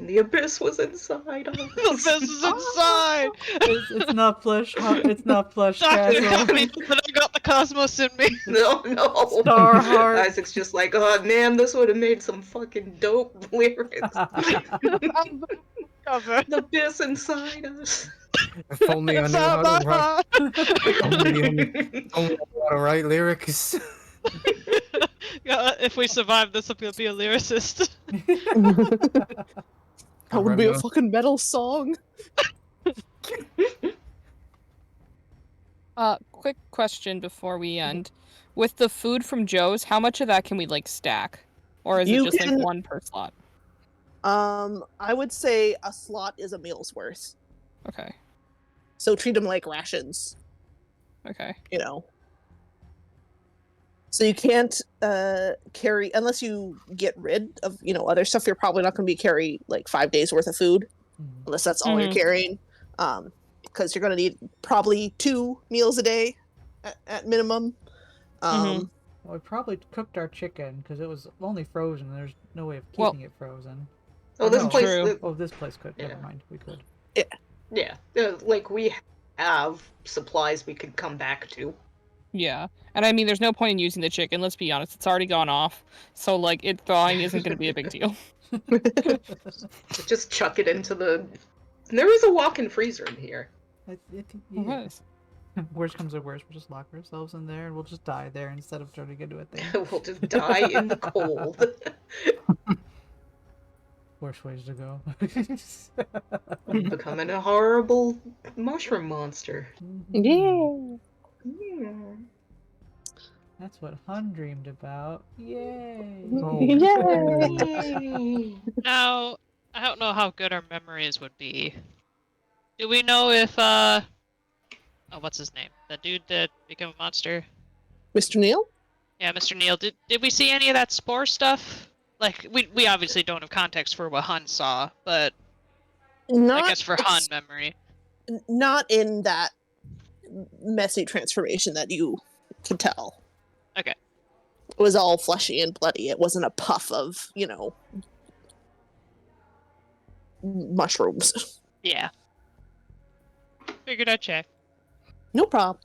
The abyss was inside us. The abyss is inside. It's not plush. It's not plush Doctor, castle. but I got the cosmos in me. No. Star heart. Isaac's just like, oh man, this would have made some fucking dope lyrics. Cover. The abyss inside us. If only I knew how to write. Only I knew how to write lyrics. Yeah, if we survive this, I'm gonna be a lyricist. That would be a fucking metal song. Quick question before we end. With the food from Joe's, how much of that can we like stack? Or is You it just can- like one per slot? I would say a slot is a meal's worth. Okay. So treat them like rations, Okay. you know. So you can't carry, unless you get rid of, other stuff, you're probably not going to be carry like 5 days worth of food, unless that's all you're carrying. Because you're going to need probably 2 meals a day at minimum. Well, we probably cooked our chicken because it was only frozen. There's no way of keeping it frozen. Oh, this No. place. True. Oh, this place could. Yeah. Never mind. We could. Yeah, like we have supplies we could come back to. Yeah. And I mean, there's no point in using the chicken, let's be honest. It's already gone off. So, like, it thawing isn't going to be a big deal. Just chuck it into the. There is a walk-in freezer in here. What? Worst comes to worst, we'll just lock ourselves in there and we'll just die there instead of turning into a thing. We'll just die in the cold. Worst ways to go. Becoming a horrible mushroom monster. Yeah. That's what Hun dreamed about. Yay! Yay! Now, I don't know how good our memories would be. Do we know if, what's his name? The dude that became a monster? Mr. Neal? Yeah, Mr. Neal. Did we see any of that spore stuff? Like, we obviously don't have context for what Hun saw, but I guess for Hun memory. Not in that messy transformation that you could tell. Okay. It was all fleshy and bloody. It wasn't a puff of, mushrooms. Yeah. Figured I'd check. No problem.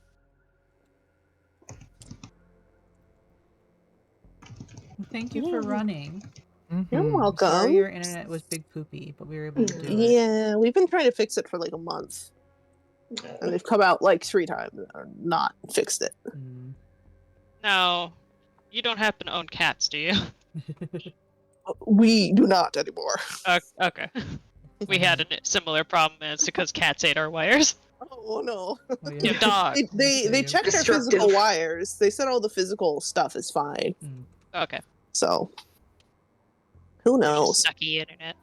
Thank you for running. You're welcome. Sorry your internet was big poopy, but we were able to do it. Yeah, we've been trying to fix it for like a month. And they've come out like 3 times or not fixed it. No, you don't happen to own cats, do you? We do not anymore. Okay. We had a similar problem, and it's because cats ate our wires. Oh no. Oh, You yeah. have dogs. They checked our Destructive. physical wires. They said all the physical stuff is fine. Okay. So who knows? Sucky internet.